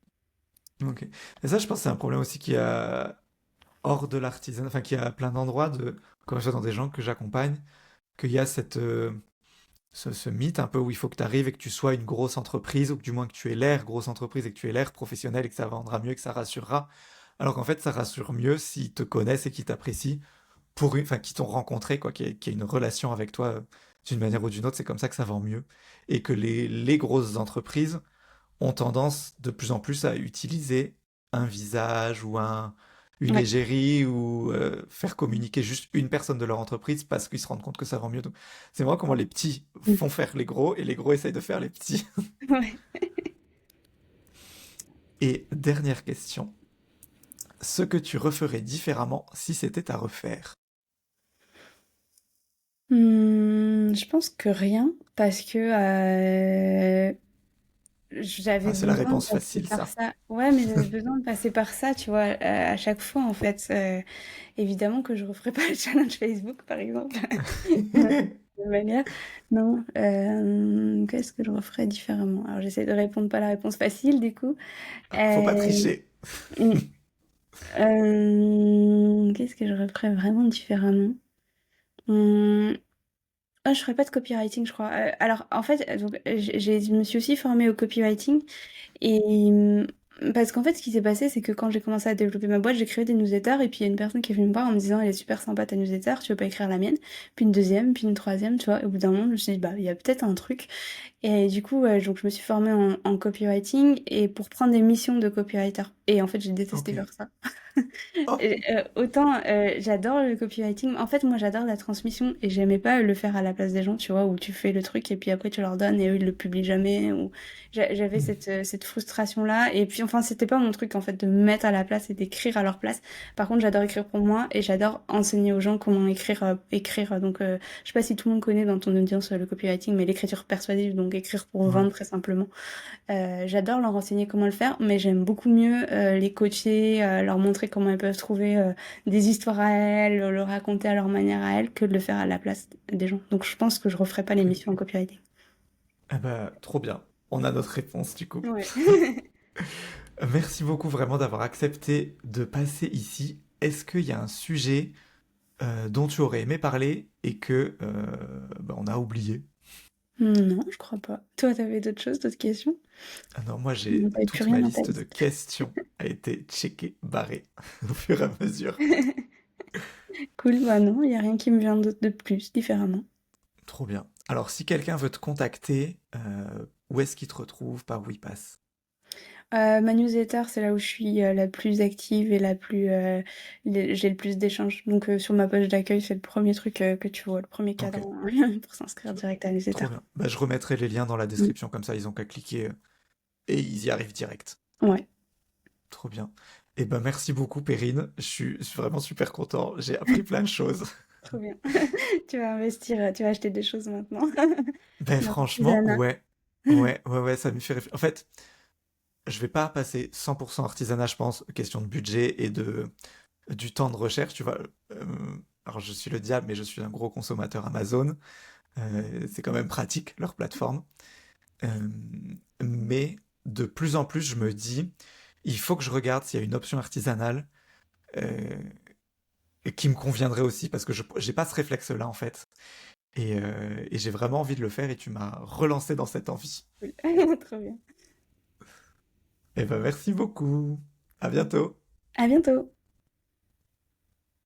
Ok. Et ça, je pense que c'est un problème aussi qui a hors de l'artisanat, enfin, qui a plein d'endroits de, comme je vois dans des gens que j'accompagne, qu'il y a ce mythe un peu où il faut que tu arrives et que tu sois une grosse entreprise, ou que du moins que tu aies l'air grosse entreprise et que tu aies l'air professionnel et que ça vendra mieux, que ça rassurera. Alors qu'en fait, ça rassure mieux s'ils te connaissent et qu'ils t'apprécient enfin, qui t'ont rencontré, quoi, qui a une relation avec toi d'une manière ou d'une autre, c'est comme ça que ça vend mieux. Et que les grosses entreprises ont tendance de plus en plus à utiliser un visage ou une Ouais. égérie ou faire communiquer juste une personne de leur entreprise parce qu'ils se rendent compte que ça vend mieux. Donc, c'est vraiment comment les petits Mm. font faire les gros et les gros essayent de faire les petits. Ouais. Et dernière question, ce que tu referais différemment si c'était à refaire? Je pense que rien, parce que j'avais Ah, c'est la besoin de réponse passer facile, par ça. ça. Ouais, mais j'avais besoin de passer par ça, tu vois, à chaque fois, en fait. Évidemment que je referai pas le challenge Facebook, par exemple. De manière. Non. Qu'est-ce que je referais différemment? Alors, j'essaie de répondre pas la réponse facile, du coup. Faut pas Euh, tricher. mm, Qu'est-ce que je referais vraiment différemment? Hum, Ah, je ferais pas de copywriting, je crois. Alors, en fait, donc, je me suis aussi formée au copywriting. Et parce qu'en fait, ce qui s'est passé, c'est que quand j'ai commencé à développer ma boîte, j'ai créé des newsletters. Et puis, il y a une personne qui est venue me voir en me disant, elle est super sympa ta newsletter, tu veux pas écrire la mienne? Puis une deuxième, puis une troisième, tu vois. Et au bout d'un moment, je me suis dit, bah, il y a peut-être un truc. Et du coup, donc, je me suis formée en copywriting et pour prendre des missions de copywriter. Et en fait, j'ai détesté Ok. faire ça. Oh, Autant j'adore le copywriting. En fait, moi j'adore la transmission et j'aimais pas le faire à la place des gens, tu vois, où tu fais le truc et puis après tu leur donnes et eux ils le publient jamais. Ou j'avais cette frustration-là. Et puis enfin, c'était pas mon truc en fait de me mettre à la place et d'écrire à leur place. Par contre, j'adore écrire pour moi et j'adore enseigner aux gens comment écrire. Donc, je sais pas si tout le monde connaît dans ton audience le copywriting, mais l'écriture persuasive, donc écrire pour ouais. vendre très simplement. J'adore leur enseigner comment le faire, mais j'aime beaucoup mieux les coacher, leur montrer comment elles peuvent trouver des histoires à elles, le raconter à leur manière à elles, que de le faire à la place des gens. Donc je pense que je referai pas Ok. l'émission en copywriting. Eh ben, trop bien. On a notre réponse du coup. Ouais. Merci beaucoup vraiment d'avoir accepté de passer ici. Est-ce qu'il y a un sujet dont tu aurais aimé parler et que ben, on a oublié? Non, je crois pas. Toi, t'avais d'autres choses, d'autres questions? Ah non, moi Non, j'ai t'avais plus toute ma rien dans ta liste de liste. questions a été checkée, barrée au fur et à mesure. Cool, bah non, il y a rien qui me vient de plus, différemment. Trop bien. Alors si quelqu'un veut te contacter, où est-ce qu'il te retrouve, par où il passe? Ma newsletter, c'est là où je suis la plus active et j'ai le plus d'échanges. Donc sur ma page d'accueil, c'est le premier truc que tu vois, le premier Ok, cadran pour s'inscrire direct à la trop newsletter. bien. Bah, je remettrai les liens dans la Mm. description, comme ça ils ont qu'à cliquer et ils y arrivent direct. Ouais, Trop bien. Et ben merci beaucoup Perrine, je suis vraiment super content, j'ai appris plein de choses. trop bien. Tu vas investir, tu vas acheter des choses maintenant. Ben Dans franchement, l'artisanat. ouais. Ouais, ça me fait réfléchir. En fait, je vais pas passer 100% artisanat, je pense, question de budget et du temps de recherche, tu vois. Alors je suis le diable, mais je suis un gros consommateur Amazon. C'est quand même pratique, leur plateforme. Euh, mais de plus en plus, je me dis, il faut que je regarde s'il y a une option artisanale euh, qui me conviendrait aussi, parce que je j'ai pas ce réflexe-là, en fait. Et j'ai vraiment envie de le faire, et tu m'as relancé dans cette envie. Cool. Trop bien. Eh ben, merci beaucoup. À bientôt. À bientôt.